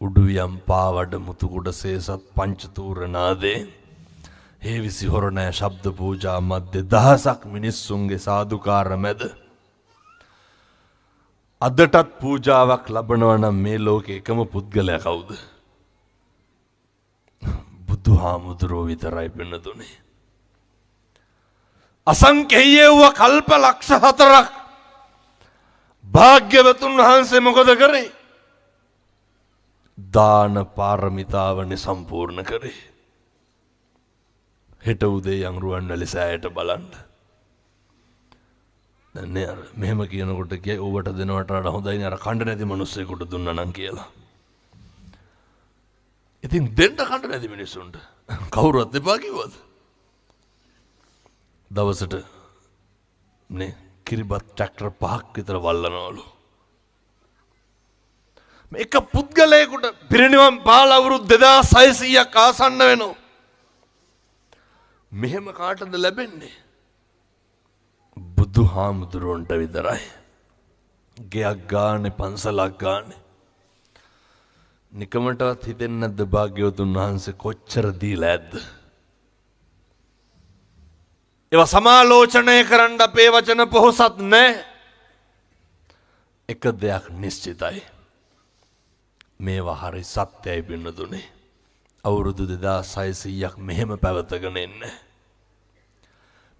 උඩු වියම් පාවඩ මුතු කුඩ සේසත් පංචතූර නාදේ හේවිසි හොරණෑ ශබ්ද පූජා මැද දහසක් මිනිස්සුන්ගේ සාදුකාර මැද අදටත් පූජාවක් ලබනවා නම් මේ ලෝකේ එකම පුද්ගලයා කවුද? බුදුහාමුදුරුවෝ විතරයි පින්නතුනේ. අසංකේය වූ කල්ප ලක්ෂ 4ක් භාග්‍යවතුන් වහන්සේ මොකද කරේ? දාන පාරමිතාවනේ සම්පූර්ණ කරේ. හෙට උදේ යන් රුවන්වැලි සෑයට බලන්න. දැන් අර මෙහෙම කියනකොට කිය ඕවට දෙනවට වඩා හොඳයි නේ අර කණ්ඩ නැති මිනිස්සෙකුට දුන්නා නම් කියලා. ඉතින් දෙන්න කණ්ඩ නැති මිනිස්සුන්ට කවුරුවත් එපා කිව්වද? දවසට නේ කිරිබත් ට්‍රැක්ටර් 5ක් විතර වල්ලනවලු. මේක පුද්ගලයෙකුට පිරිනිවන් පාල අවුරුදු 2600ක් ආසන්න වෙනවා. මෙහෙම කාටද ලැබෙන්නේ? බුදුහාමුදුරුවන්ට විතරයි. ගයක් ගානේ පන්සලක් ගානේ. නිකමටවත් හිතෙන්නේ නැද්ද භාග්‍යවතුන් වහන්සේ කොච්චර දීලා ඇද්ද? ඒවා සමාලෝචනය කරන්න අපේ වචන පොහොසත් නැහැ. එක දෙයක් නිශ්චිතයි. මේවා හරි සත්‍යයි පින්නතුනේ. අවුරුදු 2600ක් මෙහෙම පැවතගෙන ඉන්නේ.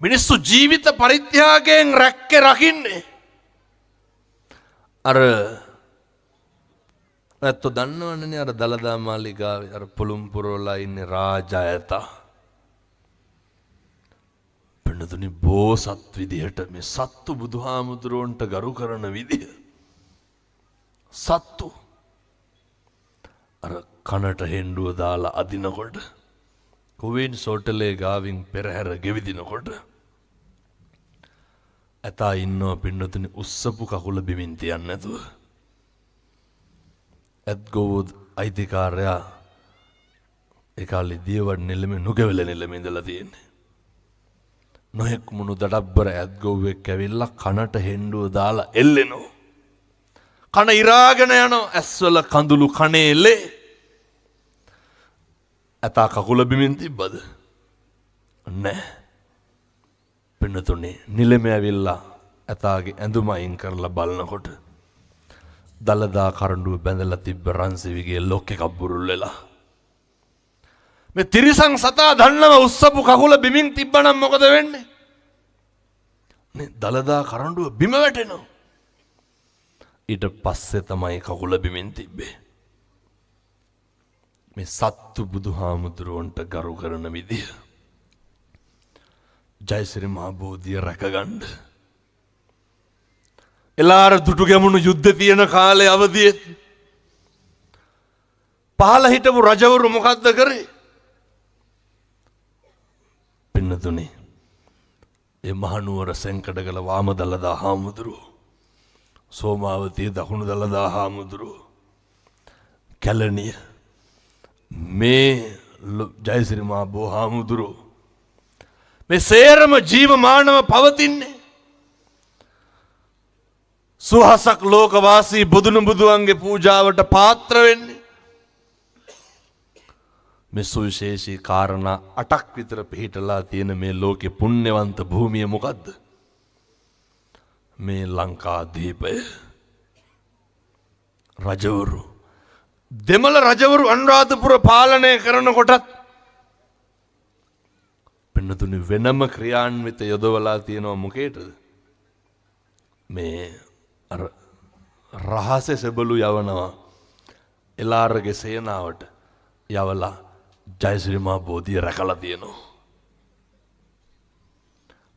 මිනිස්සු ජීවිත පරිත්‍යාගයෙන් රැක්කේ රකින්නේ. අර ඇත්තෝ දන්නවනේ අර දලදා මාලිගාවේ අර පුළුම් පුරවලා ඉන්නේ රාජයතා. පින්නතුනි බෝසත් විදිහට මේ සත්තු බුදුහාමුදුරුවන්ට ගරු කරන විදිහ. සත්තු අර කනට හෙන්ඩුව දාලා අදිනකොට කුවීන් සෝටලේ ගාවින් පෙරහැර ගෙවිදිනකොට ඇතා ඉන්නවා පින්නතුනි උස්සපු කකුල බිමින් තියන්නේ නැතුව. ඇත්ගොවුත් අයිතිකාරයා ඒ කාලේ දියවඩ නෙළෙමේ නුගවැල නෙළෙමේ ඉඳලා තියෙන්නේ. නොහෙක් මුණු දඩබ්බර ඇත්ගොව්වෙක් ඇවිල්ලා කනට හෙන්ඩුව දාලා එල්ලෙනවා. කන ඉරාගෙන යනවා ඇස්වල කඳුළු කනේ එලේ. ඇතා කකුල බිමින් තිබ්බද? නැහැ. පින්නතුනේ නිලමේ ඇවිල්ලා ඇතාගේ ඇඳුම අයින් කරලා බලනකොට දලදා කරඬුව බැඳලා තිබ්බ රන්සිවිගේ ලොක් එකක් බුරුල් වෙලා. මේ තිරිසන් සතා දන්නව උස්සපු කකුල බිමින් තිබ්බනම් මොකද වෙන්නේ? නේ දලදා කරඬුව බිම වැටෙනවා. ඊට පස්සේ තමයි කකුල බිමින් තිබ්බේ. මේ සත්තු බුදුහාමුදුරුවන්ට ගරු කරන විදිය. ජයසිරි මහ බෝධිය රැකගන්න. එලාර දුටු ගැමුණු යුද්ධ තියෙන කාලේ අවදියේ පහළ හිටපු රජවරු මොකද්ද කරේ? පින්නතුනේ ඒ මහනුවර සෙන්කඩගල වාම දළදා හාමුදුරුවෝ, සෝමාවතී දකුණු දළදා හාමුදුරුවෝ, කැලණිය මේ ජයසිරි මහ බෝ හාමුදුරුවෝ මේ සේරම ජීවමානව පවතින්නේ සුහසක් ලෝකවාසී බුදුන් බුදුන්ගේ පූජාවට පාත්‍ර වෙන්නේ මේ සුවිශේෂී කාරණා 8ක් විතර පිහිටලා තියෙන මේ ලෝකේ පුණ්‍යවන්ත භූමිය මොකද්ද? මේ ලංකාදීපය. රජවරු දෙමළ රජවරු අනුරාධපුර පාලනය කරනකොටත් පින්නතුනි වෙනම ක්‍රියාන්විත යොදවලා තියෙනවා මොකේද? මේ අර රහසේ සෙබළු යවනවා එලාරගේ සේනාවට යවලා ජයසිරි මහ බෝධිය රැකලා තියෙනවා.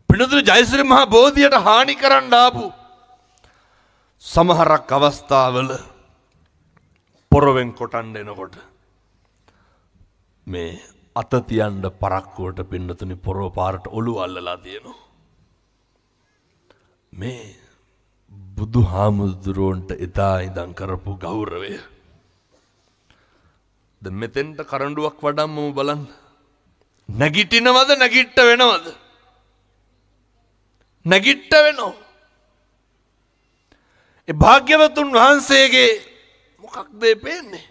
පින්නතුනි ජයසිරි මහ බෝධියට හානි කරන්න ආපු සමහරක් අවස්ථාවල පොරවෙන් කොටන්න එනකොට මේ අත තියන්න පරක්කුවට පින්නතුනි පොරව පාරට ඔළුව අල්ලලා තියෙනවා. මේ බුදුහාමුදුරුවන්ට එදා ඉඳන් කරපු ගෞරවය. දැන් මෙතෙන්ට කරඬුවක් වඩම්මම බලන්න. නැගිටිනවද නැගිට වෙනවද? නැගිට වෙනවා. ඒ භාග්‍යවතුන් වහන්සේගේ මොකක්ද පේන්නේ?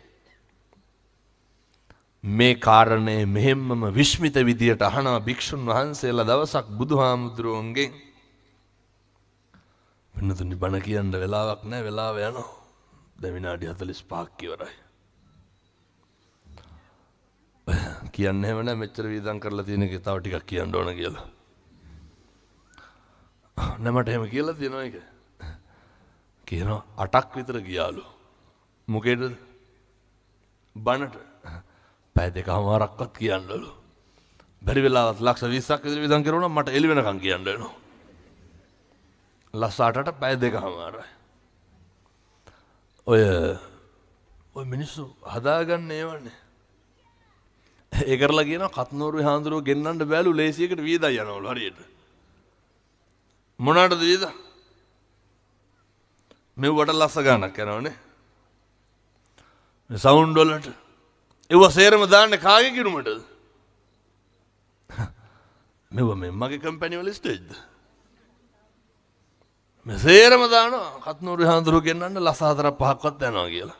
මේ කාරණේ මෙහෙම්මම විශ්මිත විදියට අහනවා භික්ෂුන් වහන්සේලා දවසක් බුදුහාමුදුරුවන්ගෙන්. වෙනතුනි බණ කියන්න වෙලාවක් නැහැ, වෙලාව යනවා. දැන් විනාඩි 45ක් ඉවරයි. කියන්නේ එහෙම නැහැ, මෙච්චර වීදම් කරලා තියෙන එක තව ටිකක් කියන්න ඕන කියලා. නෑ මට එහෙම කියලා තියෙනවා ඒක. කියනවා 8ක් විතර ගියාලු. මොකේද? බණට. පැය දෙකමාරක්වත් කියන්නලු. බැරි වෙලාවත් ලක්ෂ 20ක් විතර විදන් කරුණා මට එළි වෙනකන් කියන්න වෙනවා. ලස්ස 8ට පැය දෙකමාරයි. ඔය මිනිස්සු හදාගන්න ඒවනේ. ඒ කරලා කියනවා කත්නෝරුවේ හාමුදුරුවෝ ගෙන්නන්න බෑලු ලේසියකට වීදා යනවලු හරියට. මොනකටද වීදා? මෙව්වට ලස්ස ගන්නක් යනවනේ. මේ සවුන්ඩ් වලට ඒව සේරම දාන්නේ කාගේ කිරුමටද? මෙව මේ මගේ කම්පැනි වල ස්ටේජ්ද? මේ සේරම දානවා කත්නෝරුවේ හාමුදුරුවෝ ගෙන්නන්න ලස්ස 4ක් 5ක්වත් යනවා කියලා.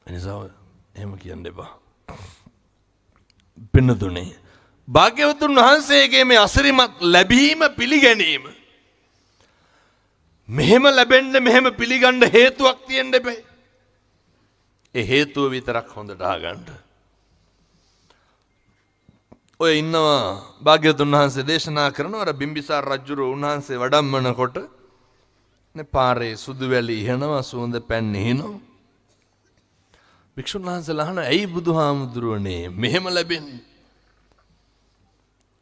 එනිසා එහෙම කියන්න එපා. පින්නතුනේ භාග්‍යවතුන් වහන්සේගේ මේ අසිරිමත් ලැබීම පිළිගැනීම මෙහෙම ලැබෙන්න මෙහෙම පිළිගන්න හේතුවක් තියෙන්න එපේ. ඒ හේතුව විතරක් හොඳට අහගන්න. ඔය ඉන්නවා භාග්‍යවතුන් වහන්සේ දේශනා කරනවා අර බිම්බිසාර රජුරෝ උන්වහන්සේ වඩම්මනකොට නේ පාරේ සුදු වැලි ඉහනවා සුවඳ පැන් ඉහනවා. භික්ෂුන් වහන්සේලා අහන ඇයි බුදුහාමුදුරුවනේ මෙහෙම ලැබෙන්නේ?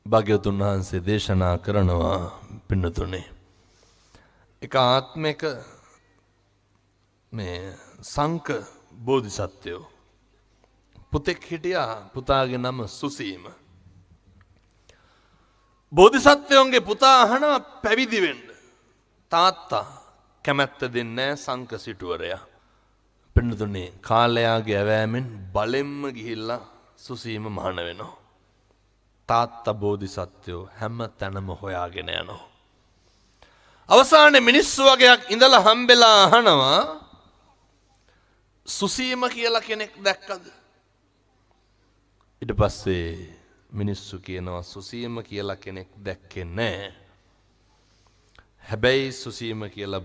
භාග්‍යවතුන් වහන්සේ දේශනා කරනවා පින්නතුනේ එක ආත්මයක මේ සංක බෝධිසත්වයෝ පුතෙක් හිටියා. පුතාගේ නම සුසීම. බෝධිසත්වයන්ගේ පුතා අහනවා පැවිදි වෙන්න. තාත්තා කැමැත්ත දෙන්නේ සංක සිටුවරයා. පින්නතුනේ කාලයාගේ ඇවෑමෙන් බලෙන්ම ගිහිල්ලා සුසීම මහාන වෙනවා. තාත්තා බෝධිසත්වයෝ හැම තැනම හොයාගෙන යනවා. අවසානයේ මිනිස්සු වගේක් ඉඳලා හම්බෙලා අහනවා සුසීම කියලා කෙනෙක් දැක්කද? ඊට පස්සේ මිනිස්සු කියනවා සුසීම කියලා කෙනෙක් දැක්කේ නැහැ. හැබැයි සුසීම කියලා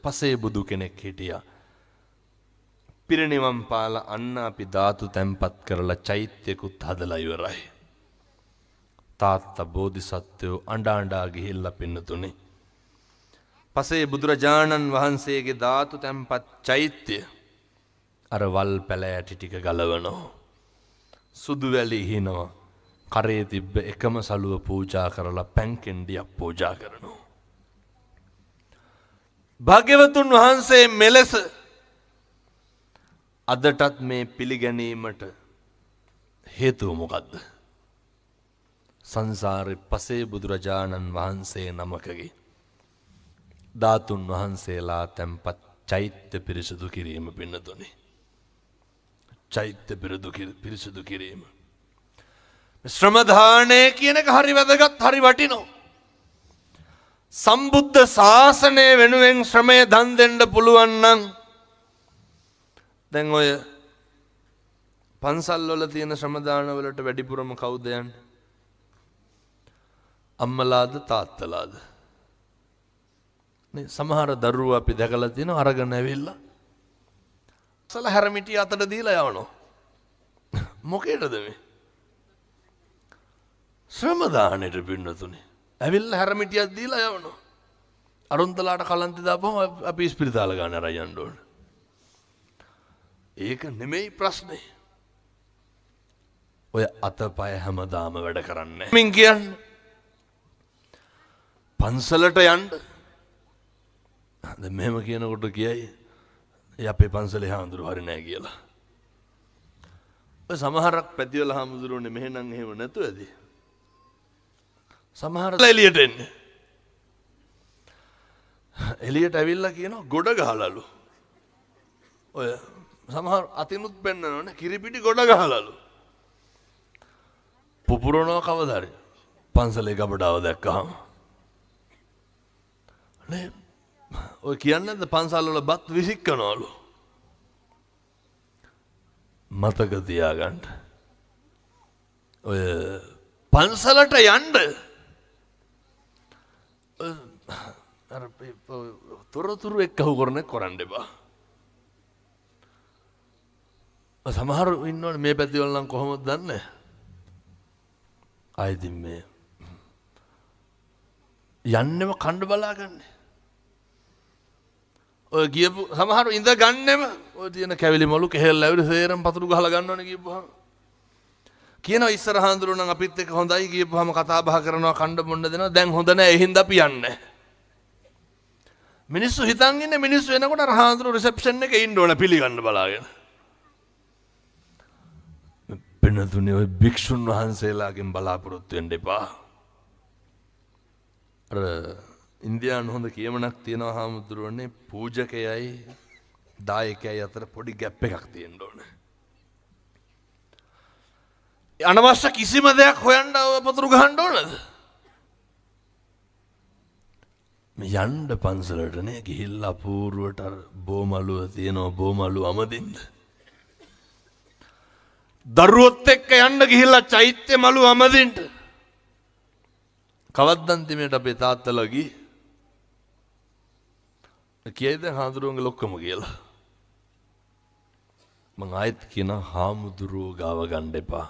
පසේ බුදු කෙනෙක් හිටියා. පිරිනිවන් පාලා අන්න අපි ධාතු තැන්පත් කරලා චෛත්‍යකුත් හදලා ඉවරයි. තාත්තා බෝධිසත්වයෝ අඬා ගිහිල්ලා පින්නතුනේ පසේ බුදුරජාණන් වහන්සේගේ ධාතු තැන්පත් චෛත්‍ය අර වල් පැල ඇටි ටික ගලවනවා. සුදු වැලි හිනවා. කරේ තිබ්බ එකම සලුව පූජා කරලා පැන් කෙන්ඩියක් පූජා කරනවා. භාග්‍යවතුන් වහන්සේ මෙලෙස අදටත් මේ පිළිගැනීමට හේතුව මොකද්ද? සංසාරේ පසේ බුදුරජාණන් වහන්සේ නමකගේ ධාතුන් වහන්සේලා තැන්පත් චෛත්‍ය පිරිසුදු කිරීම පින්නතුනි. චෛත්‍ය පිරිසුදු කිරීම. ශ්‍රමදානය කියන එක හරි වැදගත්, හරි වටිනෝ. සම්බුද්ධ ශාසනය වෙනුවෙන් ශ්‍රමය දන් දෙන්න පුළුවන් නම් දැන් ඔය පන්සල් වල තියෙන ශ්‍රමදාන වලට වැඩිපුරම කවුද යන්නේ? අම්මලාද තාත්තලාද? නේ සමහර දරුවෝ අපි දැකලා තියෙනවා අරගෙන ඇවිල්ලා සල හැරමිටිය අතට දීලා යවනවා. මොකේද මේ? ශ්‍රමදානෙට පින්නතුනේ. ඇවිල්ලා හැරමිටියක් දීලා යවනවා. අරුන්තලාට කලන්තේ දාපුවම අපි ස්පිරිතාල ගන්න අරන් යන්න ඕන. ඒක නෙමෙයි ප්‍රශ්නේ. ඔය අතපය හැමදාම වැඩ කරන්නේ. මින් කියන්නේ පන්සලට යන්න. දැන් මෙහෙම කියනකොට කියයි අපේ පන්සලේ හාමුදුරු හරි නෑ කියලා. ඔය සමහරක් පැතිවල හාමුදුරුවනේ මෙහෙනම් එහෙම නැතු ඇති. සමහර එළියට එන්නේ. එළියට ඇවිල්ලා කියනවා ගොඩ ගහලලු. ඔය සමහර අතිනුත් පෙන්නනවනේ කිරිපිටි ගොඩ ගහලලු. පුපුරනවා කවදාද? පන්සලේ ගබඩාව දැක්කහම. නේ ඔය කියන්නේ නැද්ද පන්සල් වල බත් විසික්කනවලු. මතක තියාගන්න. ඔය පන්සලට යන්න අර තොරතුරු එක්කහු කරන්න එපා. සමහර ඉන්නවනේ මේ පැතිවල නම් කොහොමද දන්නේ? ආයිදින් මේ යන්නෙම කණ්ඩ බලාගන්නේ. ඔය ගියපු සමහර ඉඳ ගන්නෙම ඔය තියෙන කැවිලි මොළු කෙහෙල් ඇවිල්ලා සේරම පතුරු ගහලා ගන්නවනේ ගියපුවාම. කියනවා ඉස්සර හාඳුරු නම් අපිත් එක්ක හොඳයි ගියපුවාම කතා බහ කරනවා කණ්ඩ බොන්න දෙනවා. දැන් හොඳ නැහැ ඒ හින්දා අපි යන්නේ. මිනිස්සු හිතන් ඉන්නේ මිනිස්සු එනකොට අර හාඳුරු රිසෙප්ෂන් එකේ ඉන්න ඕන පිළිගන්න බලාගෙන. පින්නතුනේ ඔය භික්ෂුන් වහන්සේලාගෙන් බලාපොරොත්තු වෙන්න එපා. අර ඉන්දියානු හොඳ කියමනක් තියෙනවා හාමුදුරුවනේ පූජකයයි දායකයයි අතර පොඩි ගැප් එකක් තියෙන්න ඕනේ. අනවශ්‍ය කිසිම දෙයක් හොයන්න පතුරු ගහන්න ඕනද? මේ යන්න පන්සලටනේ ගිහිල්ලා අපූර්වට අර බෝමලුව තියෙනවා බෝමලුව අමදින්න. දරුවොත් එක්ක යන්න ගිහිල්ලා චෛත්‍ය මලුව අමදින්න. කවද්ද අන්තිමේට අපේ තාත්තලා ගියේ? කියයිද හාමුදුරුවන්ගේ ලොක්කම කියලා? මං ආයෙත් කියන හාමුදුරුවෝ ගාව ගන්න එපා.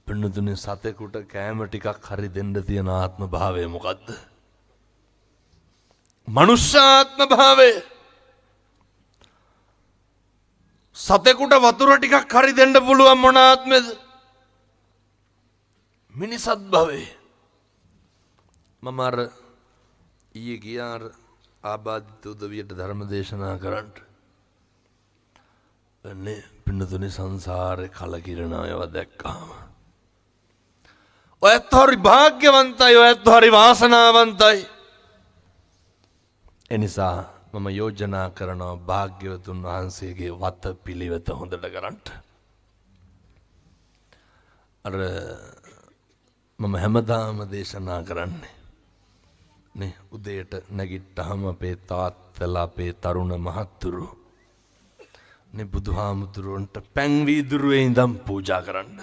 පින්නතුනේ සතෙකුට කෑම ටිකක් හරි දෙන්න තියෙන ආත්ම භාවය මොකද්ද? මනුෂ්‍ය ආත්ම භාවය. සතෙකුට වතුර ටිකක් හරි දෙන්න පුළුවන් මොන ආත්මෙද? මිනිසත් භවයේ. මම අර ඊයේ ගියා ආබාධිත උදවියට ධර්ම දේශනා කරන්න. එන්නේ පින්නතුනේ සංසාරේ කලකිරණ අයව දැක්කාම. ඔයත් හරි භාග්‍යවන්තයි, ඔයත් හරි වාසනාවන්තයි. එනිසා මම යෝජනා කරනවා භාග්‍යවතුන් වහන්සේගේ වත පිළිවෙත හොඳට කරන්න. අර මම හැමදාම දේශනා කරන්නේ නේ උදේට නැගිට්ටහම අපේ තාත්තලා අපේ තරුණ මහත්තුරු නේ බුදුහාමුදුරුවන්ට පැන් වීදුරුවේ ඉඳන් පූජා කරන්න.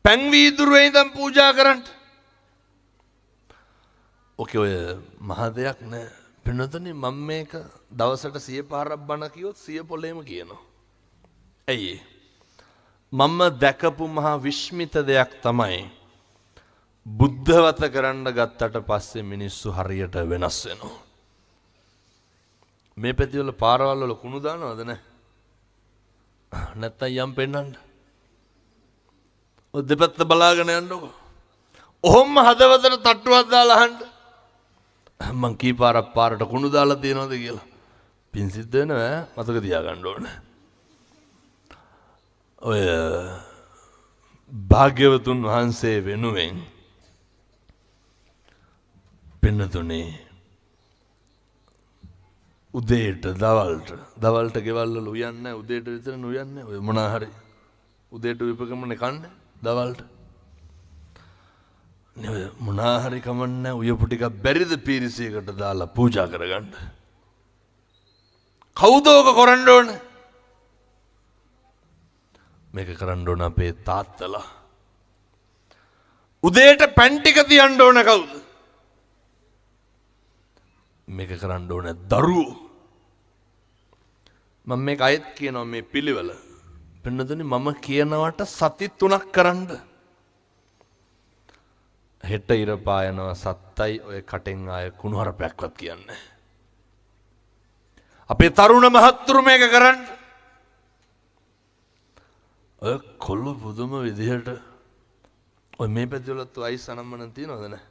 පැන් වීදුරුවේ ඉඳන් පූජා කරන්න. ඔකේ ඔය මහ දෙයක් නෑ. පින්නතුනි මම මේක දවසට 100 පාරක් බණ කිව්වොත් 100 පොලේම කියනවා. ඇයි මම දැකපු මහා විශ්මිත දෙයක් තමයි බුද්ධවත කරන්න ගත්තට පස්සේ මිනිස්සු හරියට වෙනස් වෙනවා. මේ පැතිවල පාරවල් වල කුණු දානවද නැහැ? නැත්තම් යම් පෙන්නන්න. ඔය දෙපැත්ත බලාගෙන යන්නකෝ. ඔහොම හදවතට තට්ටුවක් දාලා අහන්න. මං කී පාරක් පාරට කුණු දාලා තියනවද කියලා. පින් සිද්ධ වෙනවා මතක තියාගන්න ඕනේ. ඔය භාග්‍යවතුන් වහන්සේ වෙනුවෙන් පින්නතුනේ උදේට දවල්ට ගෙවල් වල උයන්නේ උදේට විතර නුයන්නේ ඔය මොනා හරි උදේට විපකමනේ කන්නේ දවල්ට නේ මොනා හරි කමන්නේ උයපු ටිකක් බැරිද පීරිසියකට දාලා පූජා කරගන්න කවුද ඔක කරන්න ඕනේ මේක කරන්න ඕන අපේ තාත්තලා උදේට පැන් ටික තියන්න ඕන කවුද මේක කරන්න ඕන දරුවෝ මම මේක අයත් කියනවා මේ පිළිවෙල පින්නතුනි මම කියනවට සති 3ක් කරන්න හෙට ඉර පායනවා සත්තයි ඔය කටෙන් ආය කුණුහරුපයක්වත් කියන්නේ අපේ තරුණ මහත්තුරු මේක කරන්න ඔය කොල්ල පුදුම විදිහට ඔය මේ පැතිවලත් අයිස් අනම්මන තියනවද නැහැ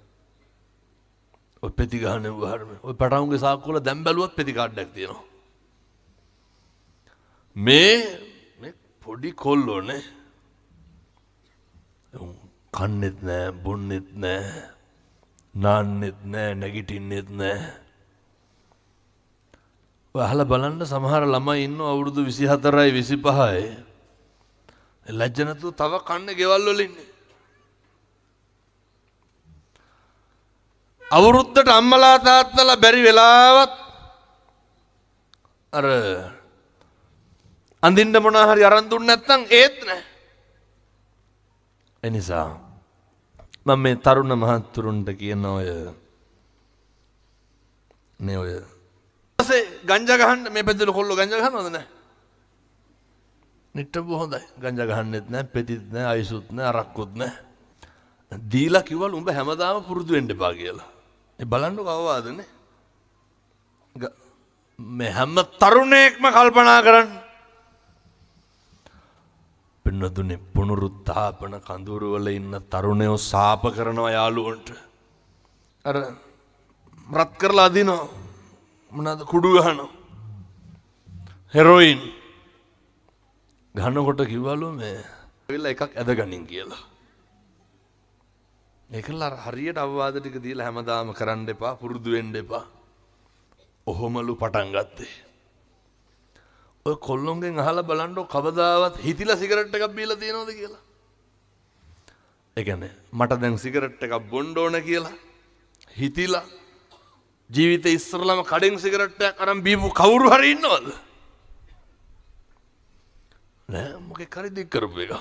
ඔය පෙති ගහන උහරම ඔය පටවුන්ගේ සාක්කුවල දැන් බැලුවත් පෙති කාඩ්ඩක් තියෙනවා මේ පොඩි කොල්ලෝනේ කන්නෙත් නෑ බොන්නෙත් නෑ නාන්නෙත් නෑ නැගිටින්නෙත් නෑ ඔය අහලා බලන්න සමහර ළමයි ඉන්නවා අවුරුදු 24යි 25යි ලැජ්ජ නැතුව තව කන්නේ ගෙවල් වල ඉන්නේ අවුරුද්දට අම්මලා තාත්තලා බැරි වෙලාවත් අර අඳින්න මොනා හරි අරන් දුන්න නැත්නම් ඒත් නෑ එනිසා මම මේ තරුණ මහත්තුරුන්ට කියන ඔය නේ ඔය ඊපස්සේ ගංජා ගහන්න මේ පැත්තේ කොල්ලෝ ගංජා ගහනවද නැහැ නිට්ටබු හොඳයි ගංජා ගහන්නෙත් නැහැ පෙතිත් නැහැ අයිසුත් නැහැ අරක්කුත් නැහැ දීලා කිව්වලු උඹ හැමදාම පුරුදු වෙන්න එපා කියලා ඒ බලන්නකො අවවාදනේ මේ හැම තරුණයෙක්ම කල්පනා කරන්න පින්නදුනේ පුනරුත්ථාපන කඳුරු වල ඉන්න තරුණයෝ සාප කරනවා යාළුවන්ට අර රත් කරලා අදිනවා මොනවාද කුඩු ගහනවා හෙරොයින් ගහනකොට කිව්වලු මේ ඇවිල්ලා එකක් ඇදගනින් කියලා ඒකල හරියට අවවාද ටික දීලා හැමදාම කරන්න එපා පුරුදු වෙන්න එපා ඔහොමලු පටන් ගත්තේ ඔය කොල්ලොන්ගෙන් අහලා බලන්න කවදාවත් හිතිලා සිගරට් එකක් බීලා තියෙනවද කියලා ඒ කියන්නේ මට දැන් සිගරට් එකක් බොන්න ඕන කියලා හිතිලා ජීවිතේ ඉස්සරලම කඩෙන් සිගරට් එකක් අරන් බීපු කවුරු හරි ඉන්නවද නෑ මොකෙක් හරි දික් කරපු එක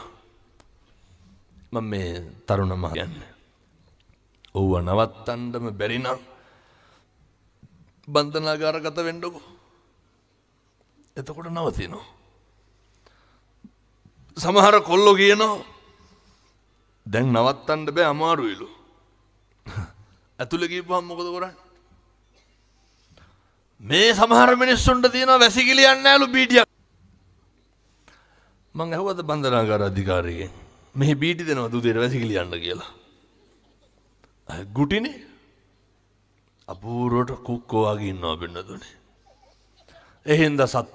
මම මේ තරුණ මහ කියන්නේ ඔව්ව නවත්තන්නම බැරි නම් බන්ධනාගාරගත වෙන්නකෝ එතකොට නවතිනවා සමහර කොල්ලෝ කියනවා දැන් නවත්තන්න බෑ අමාරුයිලු ඇතුලේ ගිහපුවම මොකද කරන්නේ මේ සමහර මිනිස්සුන්ට තියෙනවා වැසිකිලියන්නේ නැලු බීඩියක් මං අහුවද බන්ධනාගාර අධිකාරියෙන් මෙහි බීඩි දෙනවද උදේට වැසිකිලියන්න කියලා ගුටිනේ අපූර්වට කුක්කෝ වගේ ඉන්නවා බෙන්නදුනේ එහෙන්ද සත්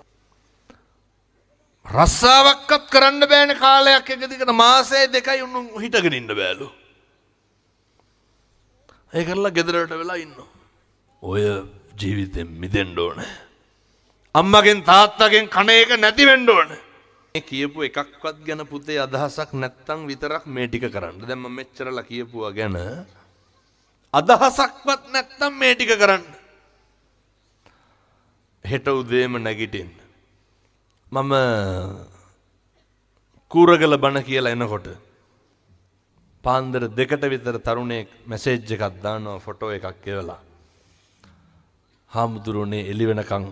රස්සාවක්වත් කරන්න බෑනේ කාලයක් එක දිගට මාසෙ දෙකයි උන් හිටගෙන ඉන්න බෑලු ඒ කරලා ගෙදරට වෙලා ඉන්නවා ඔය ජීවිතෙන් මිදෙන්න ඕනේ අම්මගෙන් තාත්තගෙන් කණ එක නැති වෙන්න ඕනේ මේ කියපු එකක්වත් ගැන පුතේ අදහසක් නැත්තම් විතරක් මේ ටික කරන්න දැන් මම මෙච්චරලා කියපුවා ගැන අදහසක්වත් නැත්තම් මේ ටික කරන්න හෙට උදේම නැගිටින්න මම කූරගල බණ කියලා එනකොට පාන්දර 2ට විතර තරුණයෙක් මැසේජ් එකක් දානවා ෆොටෝ එකක් කියලා හාමුදුරනේ එළි වෙනකන්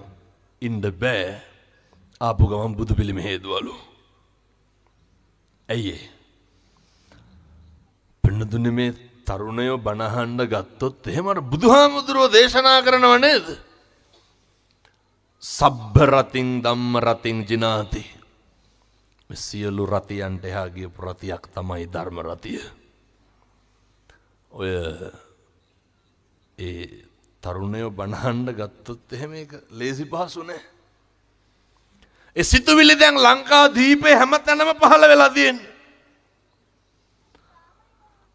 ඉන්න බෑ ආපු ගමන් බුදු පිළිම හේදුවලු ඇයි ඒ පින්නදුනේ මේ තරුණයෝ බණ අහන්න ගත්තොත් එහෙම අර බුදුහාමුදුරෝ දේශනා කරනව නේද සබ්බ රතින් ධම්ම රතින් ජිනාති. සියලු රතියන්ට එහා ගියපු රතියක් තමයි ධර්ම රතිය. ඔය ඒ තරුණයෝ බණහන්න ගත්තොත් එහෙම ඒක ලේසි පහසු නෑ. ඒ සිතුවිලි දැන් ලංකා දීපේ හැමතැනම පහළ වෙලා තියෙන්නේ.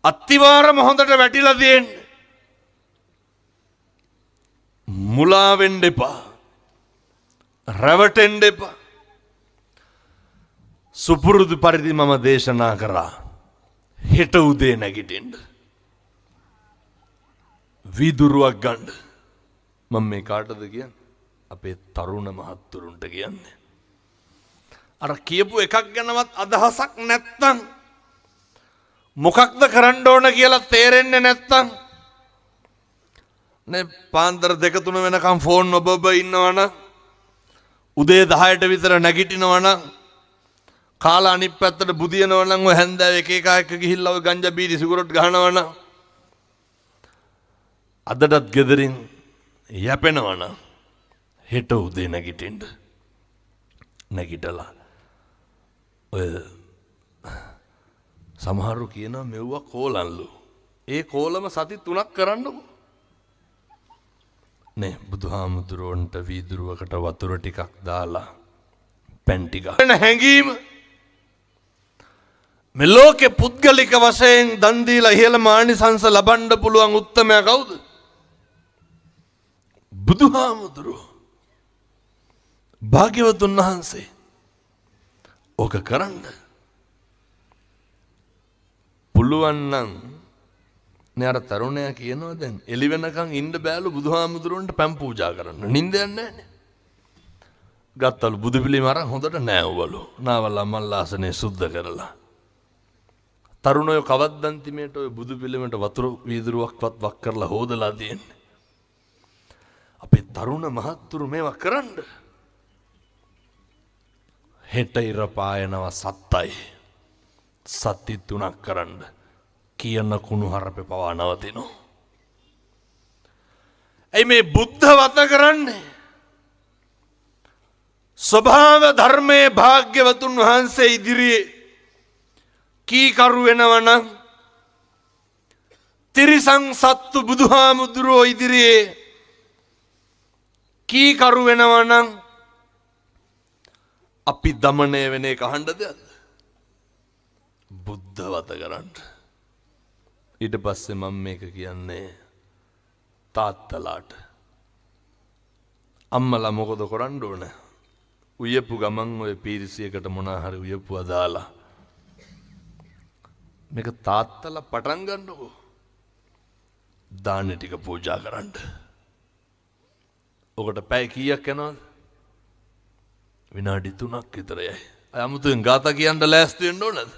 අත්තිවාරම හොඳට වැටිලා තියෙන්නේ. මුලා වෙන්න එපා. රැවටෙන්න එපා. සුපුරුදු පරිදි මම දේශනා කරා. හෙට උදේ නැගිටින්න. වීදුරුවක් ගන්න. මම මේ කාටද කියන්නේ? අපේ තරුණ මහත්තුරුන්ට කියන්නේ. අර කියපු එකක් ගැනවත් අදහසක් නැත්තම් මොකක්ද කරන්න ඕන කියලා තේරෙන්නේ නැත්තම් නේ පාන්දර 2-3 වෙනකම් ෆෝන් ඔබ ඉන්නවනම් උදේ 10ට විතර නැගිටිනවනම් කාලා අනිත් පැත්තට බුදියනවනම් ඔය හැන්දෑව එක එක ගිහිල්ලා ඔය ගංජා බීඩි සිගරට් ගහනවනම් අදටත් ගෙදරින් යැපෙනවනම් හෙට උදේ නැගිටින්න. නැගිටලා ඔය සමහරු කියනවා මෙව්වා කෝලන්ලු. ඒ කෝලම සති 3ක් කරන්නකො. නේ බුදුහාමුදුරුවන්ට වීදුරුවකට වතුර ටිකක් දාලා පැන් ටික හැංගීම මේ ලෝකේ පුද්ගලික වශයෙන් දන් දීලා ඉහළ මානිසංස ලබන්න පුළුවන් උත්තමයා කවුද? බුදුහාමුදුරුවෝ. භාග්‍යවතුන් වහන්සේ. ඕක කරන්න පුළුවන් නම් නේ අර තරුණයා කියනවා දැන් එළි වෙනකන් ඉන්න බෑලු බුදුහාමුදුරුවන්ට පැන් පූජා කරන්න. නිින්ද යන්නේ නැහනේ. ගත්තලු බුදු පිළිම අරන් හොඳට නෑවලු. නාවලා මල්ලාසනේ සුද්ධ කරලා. තරුණයෝ කවද්දන්තිමේට ඔය බුදු පිළිමට වතුර වීදුරුවක්වත් වක් කරලා හොදලා තියෙන්නේ. අපේ තරුණ මහත්තුරු මේවා කරන්න. හෙට ඉර පායනවා 7යි. සති 3ක් කරන්න. කියන කුණු හරපේ පවා නවතිනවා. ඇයි මේ බුද්ධ වත කරන්නේ? ස්වභාව ධර්මයේ භාග්‍යවතුන් වහන්සේ ඉදිරියේ කීකරු වෙනවනම් තිරිසං සත්තු බුදුහාමුදුරුවෝ ඉදිරියේ කීකරු වෙනවනම් අපි දමනය වෙන එක අහන්නද? බුද්ධ වත කරන්න. ඊට පස්සේ මම මේක කියන්නේ තාත්තලාට. අම්මලා මොකද කරන්න ඕන? උයපු ගමන් ඔය පීරිසියකට මොනා හරි උයපුවා දාලා මේක තාත්තලා පටන් ගන්නකො. දාන ටික පූජා කරන්න. ඔකට පැය කීයක් යනවද? විනාඩි 3ක් විතරයි. අයමුතුන් ගාථා කියන්න ලෑස්ති වෙන්න ඕනද?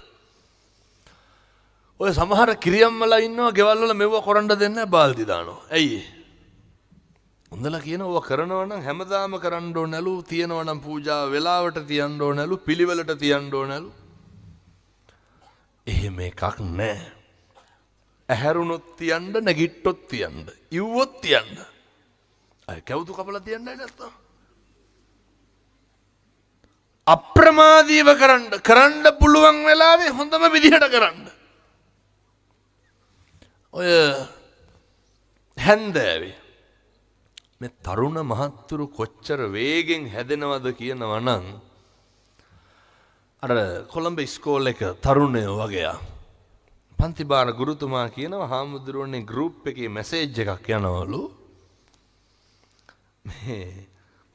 ඔය සමහර කිරියම්මලා ඉන්නවා ගෙවල් වල මෙව්ව කරන්න දෙන්නේ නැහැ බාල්දි දානවා. ඇයි? උන්දලා කියනවා කරනවා නම් හැමදාම කරන්න ඕනලු, තියනවා නම් පූජා වෙලාවට තියන්න ඕනලු, පිළිවෙලට තියන්න ඕනලු. එහෙම එකක් නැහැ. ඇහැරුණොත් තියන්න, නැගිට්ටොත් තියන්න, ඉව්වොත් තියන්න. අය කවුතු කපලා තියන්නයි නැත්තම්. අප්‍රමාදීව කරන්න පුළුවන් වෙලාවේ හොඳම විදිහට කරන්න. ඔය හැන්දෑවේ මේ තරුණ මහත්තුරු කොච්චර වේගෙන් හැදෙනවද කියනවා නම් අර කොළඹ ඉස්කෝලේ එක තරුණයෝ වගේ පන්ති බාර ගුරුතුමා කියනවා හාමුදුරුවනේ ගෲප් එකේ මැසේජ් එකක් යනවලු මේ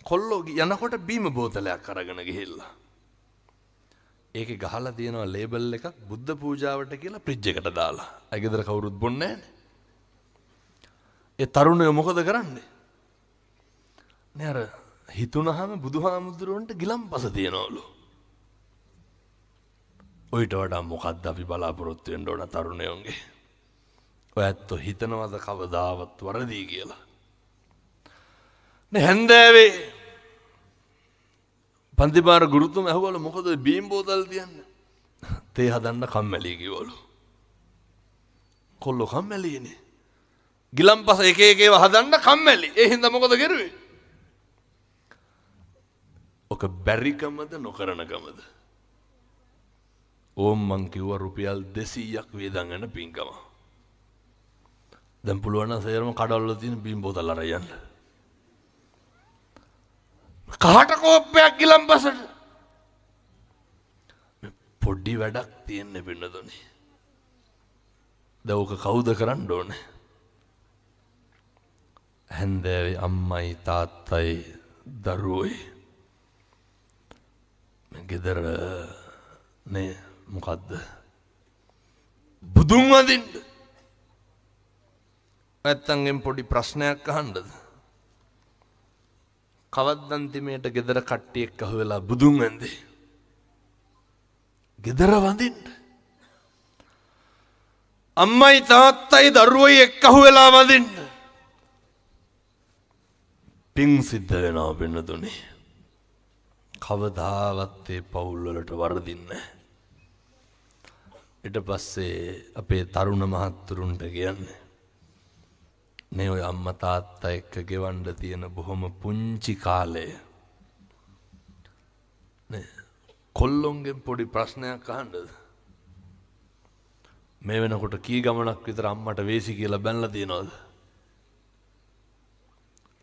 කොල්ලෝ යනකොට බීම බෝතලයක් අරගෙන ගිහිල්ලා ඒකේ ගහලා තියෙනවා ලේබල් එකක් බුද්ධ පූජාවට කියලා ෆ්‍රිජ් එකට දාලා. අය ගෙදර කවුරුත් බොන්නේ නැහනේ. ඒ තරුණයෝ මොකද කරන්නේ? නේ අර හිතුනහම බුදුහාමුදුරුවන්ට ගිලම්පස තියනවලු. ඔයිට වඩා මොකද්ද අපි බලාපොරොත්තු වෙන්න ඕන තරුණයෝන්ගේ? ඔය ඇත්තෝ හිතනවද කවදාවත් වරදී කියලා? නේ හැන්දෑවේ පන්තිබාර ගුරුතුම ඇහුවලු මොකද බීම් බෝතල් තියන්නේ? තේ හදන්න කම්මැලි කිව්වලු. කොල්ලෝ කම්මැලිනේ. ගිලම්පස එක එක ඒවා හදන්න කම්මැලි. ඒ හින්දා මොකද කරුවේ? ඔක බැරිකමද නොකරනකමද? ඕම් මං කිව්වා රුපියල් 200ක් වේදන් යන පින්කම. දැන් පුළුවන් නම් සේරම කඩවල තියෙන බීම් බෝතල් අරන් යන්න. කහට කෝප්පයක් ගිලම්පසට. පොඩි වැඩක් තියෙන්න වෙන්නදොනේ. දැන් ඕක කවුද කරන්න ඕනේ? හැන්දෑවේ අම්මයි තාත්තයි දරුවෝයි ගෙදර නේ මොකද්ද බුදුන් වදින්න නැත්තංගෙන් පොඩි ප්‍රශ්නයක් අහන්නද? කවද්ද අන්තිමේට ගෙදර කට්ටිය එක්ක අහුවෙලා බුදුන් වැන්දේ? ගෙදර වඳින්න අම්මයි තාත්තයි දරුවෝයි එක්ක අහුවෙලා වඳින්න පිං සිද්ධ වෙනවා වෙනදුනේ. කවදාවත් ඒ පවුල් වලට වරදින්නේ. ඊට පස්සේ අපේ තරුණ මහත්තුරුන්ට කියන්නේ නේ ඔය අම්මා තාත්තා එක්ක ගෙවන්න තියෙන බොහොම පුංචි කාලය නේ කොල්ලොන්ගෙන් පොඩි ප්‍රශ්නයක් අහන්නද? මේ වෙනකොට කී ගමනක් විතර අම්මට වේසි කියලා බැනලා තියනවද?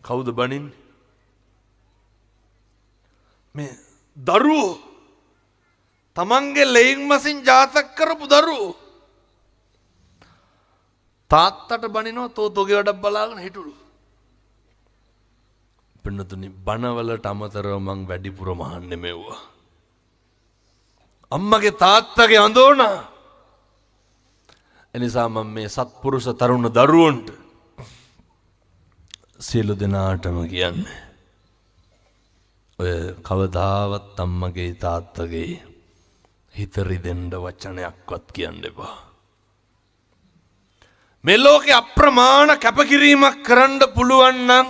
කවුද බනින්නේ? මේ දරුවෝ තමන්ගේ ලෙයින් මසින් ජාතක කරපු දරුවෝ තාත්තට බනිනවා තෝතෝගේ වැඩක් බලාගෙන හිටුළු. පින්නතුනි බනවලට අමතරව මං වැඩිපුර මහන්නේ මෙව්වා. අම්මගේ තාත්තගේ අඳෝනා. එනිසා මම මේ සත්පුරුෂ තරුණ දරුවන්ට සියලු දෙනාටම කියන්නේ ඔය කවදාවත් අම්මගේ තාත්තගේ හිත රිදෙන්න වචනයක්වත් කියන්න එපා. මේ ලෝකේ අප්‍රමාණ කැපකිරීමක් කරන්න පුළුවන් නම්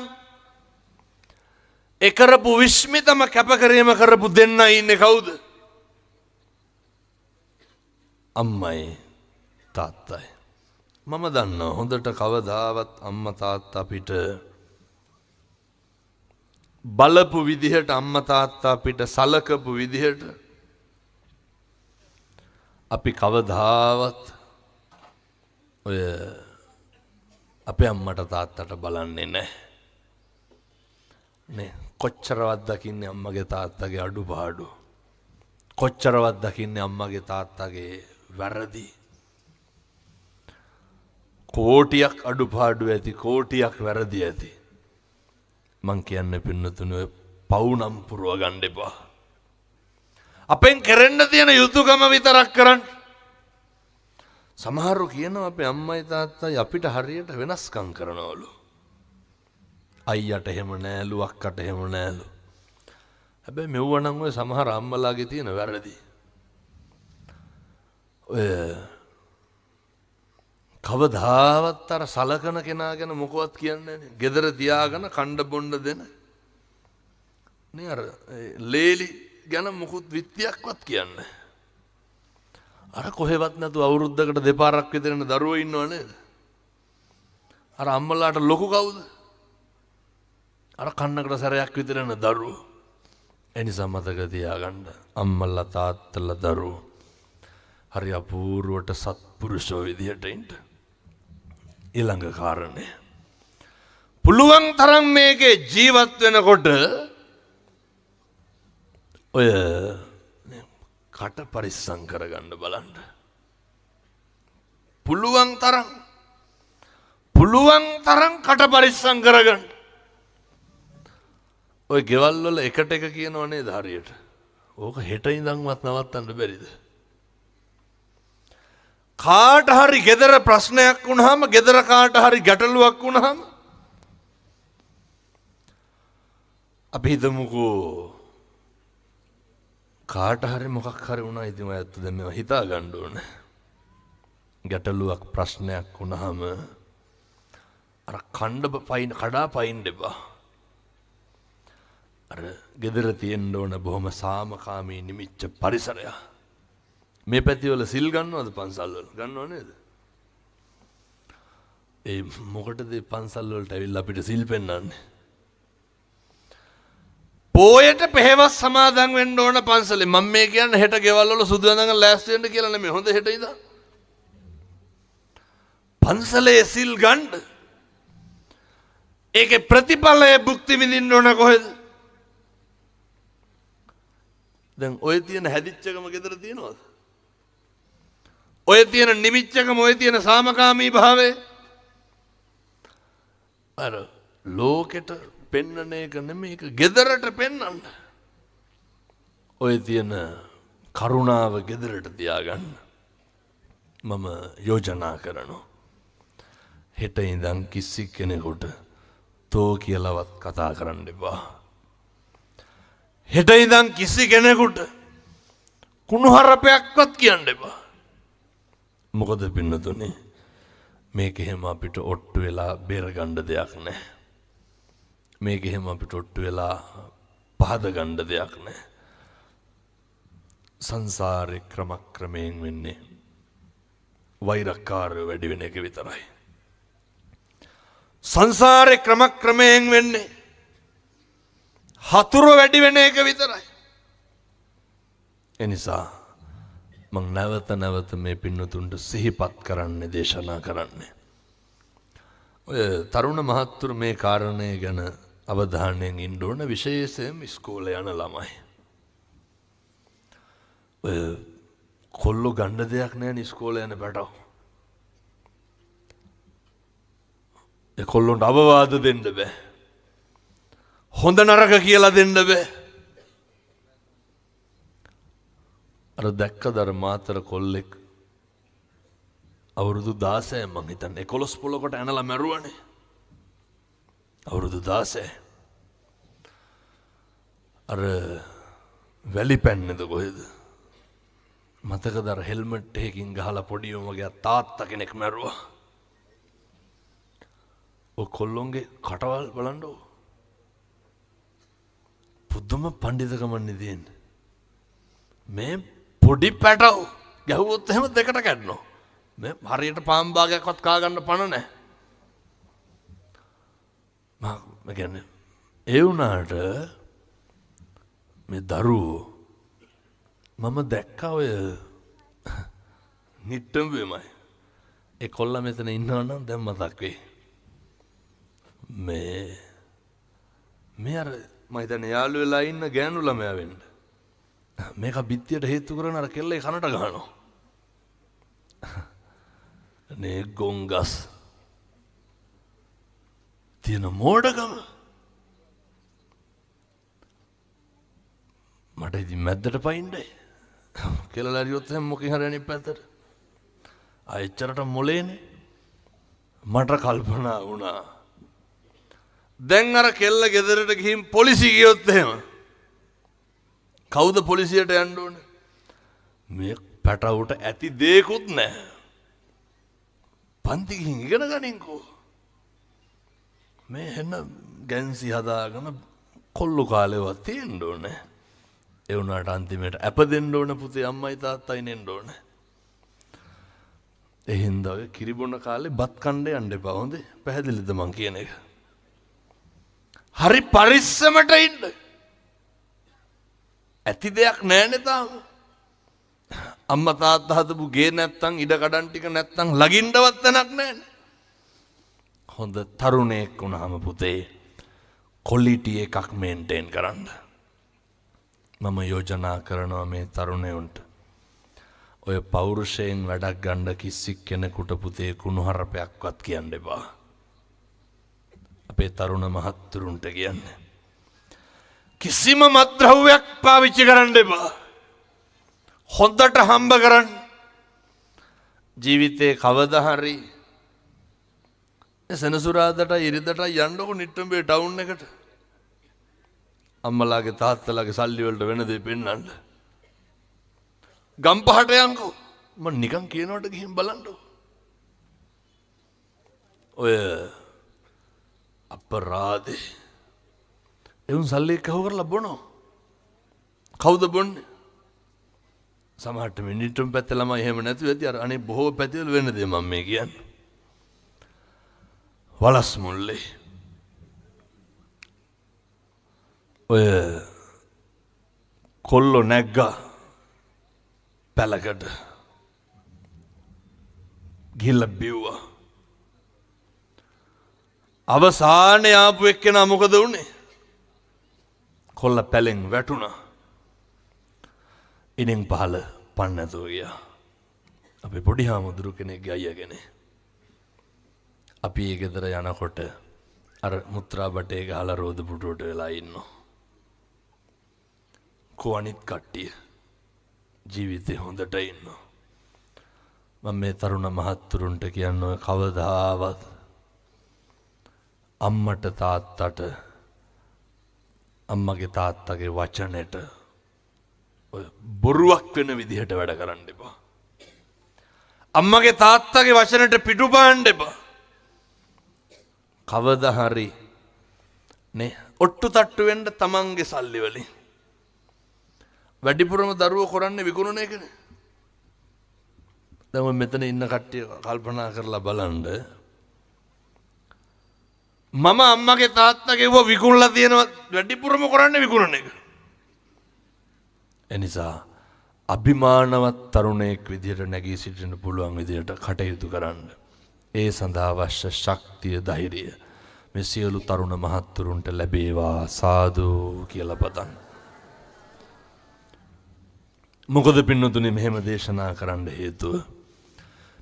ඒ කරපු විශ්මිතම කැපකිරීම කරපු දෙන්නයි ඉන්නේ කවුද? අම්මයි තාත්තයි. මම දන්නවා හොඳට කවදාවත් අම්මා තාත්තා අපිට බලපු විදිහට අම්මා තාත්තා අපිට සලකපු විදිහට අපි කවදාවත් ඔය අපේ අම්මට තාත්තට බලන්නේ නැහැ. නේ කොච්චරවත් දකින්නේ අම්මගේ තාත්තගේ අඩුපාඩු. කොච්චරවත් දකින්නේ අම්මගේ තාත්තගේ වැරදි. කෝටියක් අඩුපාඩු ඇති කෝටියක් වැරදි ඇති. මං කියන්නේ පින්නතුනේ පවුනම් පුරව ගන්න එපා. අපෙන් කරන්න තියෙන යුතුයකම විතරක් කරන්න. සමහරව කියනවා අපේ අම්මයි තාත්තයි අපිට හරියට වෙනස්කම් කරනවලු. අයියට එහෙම නෑලු අක්කට එහෙම නෑලු. හැබැයි මෙව්ව නම් ඔය සමහර අම්මලාගේ තියෙන වැරදි. ඔය කවදාවත් අර සලකන කෙනා ගැන මොකවත් කියන්නේ නැහැ. ගෙදර තියාගෙන කණ්ඩ බොණ්ඩ දෙන. නේ අර ලේලි ගැන මොකුත් විත්තියක්වත් කියන්නේ. අර කොහෙවත් නැතුව අවුරුද්දකට දෙපාරක් විතර යන දරුවෝ ඉන්නව නේද? අර අම්මලාට ලොකු කවුද? අර කන්නකට සැරයක් විතර යන දරුවෝ. ඒ නිසා මතක තියාගන්න අම්මලා තාත්තලා දරුවෝ හරි අපූර්වට සත්පුරුෂෝ විදිහට ඉන්න. ඊළඟ කාරණය පුළුවන් තරම් මේකේ ජීවත් වෙනකොට ඔය කට පරිස්සම් කරගන්න බලන්න. පුළුවන් තරම් කට පරිස්සම් කරගන්න. ඔය ගෙවල් වල එකට එක කියනව නේද හරියට? ඕක හෙට ඉඳන්වත් නවත්තන්න බැරිද? කාට හරි ගෙදර ප්‍රශ්නයක් වුණාම ගෙදර කාට හරි ගැටලුවක් වුණාම අපි හිතමුකෝ කාට හරි මොකක් හරි වුණා ඉතින් ඔයත් දැන් මේවා හිතා ගන්න ඕනේ. ගැටලුවක් ප්‍රශ්නයක් වුණාම අර කඩා පයින් දෙපා. අර ගෙදර තියෙන්න ඕන බොහොම සාමකාමී නිමිච්ච පරිසරය. මේ පැතිවල සිල් ගන්නවද පන්සල් වල? ගන්නව නේද? ඒ මොකටද පන්සල් වලට ඇවිල්ලා අපිට සිල් පෙන්නන්නේ? පෝයට පෙහෙවස් සමාදන් වෙන්න ඕන පන්සලේ. මම මේ කියන්නේ හෙට ගෙවල් වල සුදු ඇඳන් ලෑස්ති වෙන්න කියලා නෙමෙයි. හොඳ හෙට ඉඳන් පන්සලේ සිල් ගන්න. ඒකේ ප්‍රතිඵලය භුක්ති විඳින්න ඕන කොහෙද? දැන් ඔය තියෙන හැදිච්චකම ගෙදර තියෙනවද? ඔය තියෙන නිමිච්චකම, ඔය තියෙන සාමකාමී භාවය අර ලෝකෙට පෙන්නන එක නෙමෙයි, ඒක ගෙදරට පෙන්නන්න. ඔය තියෙන කරුණාව ගෙදරට තියාගන්න මම යෝජනා කරනවා. හෙට ඉඳන් කිසි කෙනෙකුට තෝ කියලාවත් කතා කරන්න එපා. හෙට ඉඳන් කිසි කෙනෙකුට කුණුහරුපයක්වත් කියන්න එපා. මොකද පින්නතුනේ මේක එහෙම අපිට ඔට්ටු වෙලා බේර ගන්න දෙයක් නැහැ. මේක එහෙම අපිට ඔට්ටු වෙලා පහද ගන්න දෙයක් නැහැ. සංසාරේ ක්‍රමක්‍රමයෙන් වෙන්නේ වෛරක්කාරය වැඩි වෙන එක විතරයි. සංසාරේ ක්‍රමක්‍රමයෙන් වෙන්නේ හතුරු වැඩි වෙන එක විතරයි. එනිසා මං නැවත මේ පින්නතුන්ට සිහිපත් කරන්නේ, දේශනා කරන්නේ, ඔය තරුණ මහත්තුරු මේ කාරණය ගැන අවධානයෙන් ඉන්න ඕන. විශේෂයෙන් ඉස්කෝලේ යන ළමයි. ඔය කොල්ලෝ ගන්න දෙයක් නැහැ ඉස්කෝලේ යන පැටව. ඒ කොල්ලොන්ට අවවාද දෙන්න බෑ. හොඳ නරක කියලා දෙන්න බෑ. අර දැක්කද අර මාතර කොල්ලෙක් අවුරුදු 16 මං හිතන්නේ 11 පොලකට ඇනලා මැරුවනේ. අවුරුදු 16. අර වැලි පැන්නේද කොහෙද? මතකද අර හෙල්මට් එකකින් ගහලා පොඩි උමගේ තාත්තා කෙනෙක් මැරුවා. ඔය කොල්ලොන්ගේ කටවල් බලන්නෝ. පුදුම පඬිතුකමන්නේ තියෙන්නේ. මේ පොඩි පැටව ගැහුවොත් එහෙම දෙකට කැඩනවා. මේ හරියට පාන් භාගයක්වත් කා ගන්න පණ නැහැ. මම කියන්නේ ඒ වුණාට මේ දරුවෝ මම දැක්කා ඔය නිට්ටඹෙමයි. ඒ කොල්ලා මෙතන ඉන්නවා නම් දැන් මතක් වෙයි. මේ අර මම හිතන්නේ යාළු වෙලා ඉන්න ගෑනු ළමයා වෙන්න. මේක බිත්තියට හේතු කරන අර කෙල්ලේ කනට ගහනවා. නේ ගොංගස් තියෙන මෝඩකම. මට ඉතින් මැද්දට පයින්නේ. කෙල්ලලා හරියොත් එහෙනම් මොකෙන් හරි අනිත් පැත්තට. ආයෙච්චරට මොලේනේ. මට කල්පනා වුණා. දැන් අර කෙල්ල ගෙදරට ගිහින් පොලිසිය ගියොත් එහෙම කවුද පොලිසියට යන්න ඕනේ? මේ පැටවුට ඇති දෙයක්වත් නැහැ. පන්ති ගිහින් ඉගෙන ගනින්කෝ. මේ එන්න ගැන්සි හදාගෙන කොල්ලු කාලේවත් තියෙන්න ඕනේ. ඒ වුණාට අන්තිමට අප දෙන්න ඕන පුතේ, අම්මයි තාත්තයි නෙන්න ඕනේ. ඒ හින්දා ඔය කිරිබොන කාලේ බත් කන්න යන්න එපා. හොඳේ? පැහැදිලිද මං කියන එක? හරි පරිස්සමට ඉන්න. ඇති දෙයක් නැහැනේ තාම. අම්මා තාත්තා හදපු ගේ නැත්තම් ඉඩ කඩන් ටික නැත්තම් ලගින්නවත් තැනක් නැහැනේ. හොඳ තරුණයෙක් වුණාම පුතේ ක්වොලිටි එකක් මේන්ටේන් කරන්න. මම යෝජනා කරනවා මේ තරුණයන්ට ඔය පෞරුෂයෙන් වැඩක් ගන්න කිසි කෙනෙකුට පුතේ කුණුහරුපයක්වත් කියන්න එපා. අපේ තරුණ මහත්තුරුන්ට කියන්නේ කිසිම මත්ද්‍රව්‍යයක් පාවිච්චි කරන්න එපා. හොඳට හම්බ කරන්න. ජීවිතේ කවදා හරි සෙනසුරාදාට ඉරිදට යන්නකො නිට්ටඹේ ටවුන් එකට. අම්මලාගේ තාත්තලාගේ සල්ලි වලට වෙන දේ පෙන්නන්න. ගම්පහට යන්කෝ. මම නිකන් කියනවට ගිහින් බලන්නකො. ඔය අපරාධේ එවුන් සල්ලි කව කරලා බොනෝ. කවුද බොන්නේ? සමහරට මිනිත්තුන් පැත්තේ ළමයි එහෙම නැතුව ඇති. අර අනේ බොහෝ පැතිවල වෙන දේ මම මේ කියන්නේ. වලස් මුල්ලේ ඔය කොල්ලෝ නැග්ගා පැලකට ගිහිල්ලා බිව්වා. අවසානයේ ආපු එක්කෙනා මොකද වුනේ? කොල්ල පැලෙන් වැටුණා. ඉනින් පහල පන්නතෝ ගියා. අපි පොඩි හාමුදුරු කෙනෙක්ගේ අයියා. අපි ඒ ගෙදර යනකොට අර මුත්‍රා බටේ ගහලා රෝද පුටුවට වෙලා ඉන්නවා. කොහොනිත් කට්ටිය ජීවිතේ හොඳට ඉන්නවා. මම මේ තරුණ මහත්තුරුන්ට කියන්නේ කවදාවත් අම්මට තාත්තට අම්මගේ තාත්තගේ වචනෙට බොරුවක් වෙන විදිහට වැඩ කරන්න එපා. අම්මගේ තාත්තගේ වචනට පිටුපාන්න එපා. කවදා හරි නේ ඔට්ටු තට්ටු වෙන්න තමන්ගේ සල්ලි වලින් වැඩිපුරම දරුවෝ කරන්නේ විකුණන එකනේ. දැන් මෙතන ඉන්න කට්ටිය කල්පනා කරලා බලන්න. මම අම්මගේ තාත්තගේ ව විකුණලා තියෙනවා වැඩිපුරම කරන්නේ විකුණන එක. එනිසා අභිමානවත් තරුණයෙක් විදිහට නැගී සිටින්න පුළුවන් විදිහට කටයුතු කරන්න. ඒ සඳහා අවශ්‍ය ශක්තිය ධෛර්යය මේ සියලු තරුණ මහත්තුරුන්ට ලැබේවා සාදු කියලා පතන්න. මොකද පින්නතුනේ මෙහෙම දේශනා කරන්න හේතුව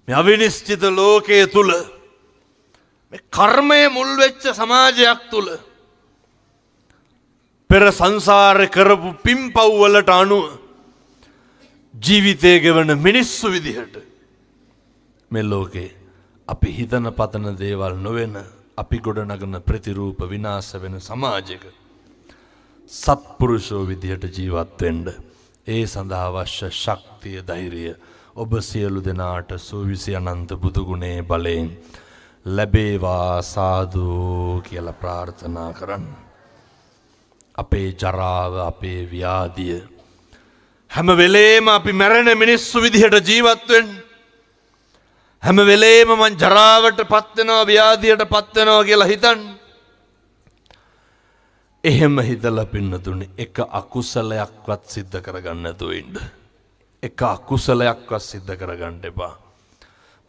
මේ අවිනිශ්චිත ලෝකයේ තුල මේ කර්මයේ මුල් වෙච්ච සමාජයක් තුල පෙර සංසාරේ කරපු පින්පව් වලට අනුව ජීවිතය ගෙවන මිනිස්සු විදිහට මේ ලෝකේ අපි හිතන පතන දේවල් නොවන අපි ගොඩනගන ප්‍රතිරූප විනාශ වෙන සමාජයක සත්පුරුෂෝ විදිහට ජීවත් වෙන්න ඒ සඳහා අවශ්‍ය ශක්තිය ධෛර්යය ඔබ සියලු දෙනාට සූවිසි අනන්ත බුදු ගුණේ බලයෙන් ලැබේවා සාදු කියලා ප්‍රාර්ථනා කරන්න. අපේ ජරාව අපේ ව්‍යාධිය හැම වෙලේම අපි මැරෙන මිනිස්සු විදිහට ජීවත් වෙන්න. හැම වෙලේම මං ජරාවට පත් වෙනවා ව්‍යාධියට පත් වෙනවා කියලා හිතන්න. එහෙම හිතලා පින්නතුනේ එක අකුසලයක්වත් සිද්ධ කරගන්න නැතුව ඉන්න. එක අකුසලයක්වත් සිද්ධ කරගන්න එපා.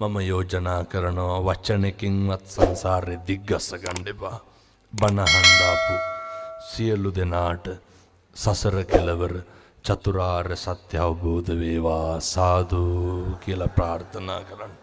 මම යෝජනා කරනවා වචනකින්වත් සංසාරේ දිග්ගස්ස ගන්න එපා. බණ අහන්න ආපු සියලු දෙනාට සසර කෙලවර චතුරාර්ය සත්‍ය අවබෝධ වේවා සාදු කියලා ප්‍රාර්ථනා කරන්න.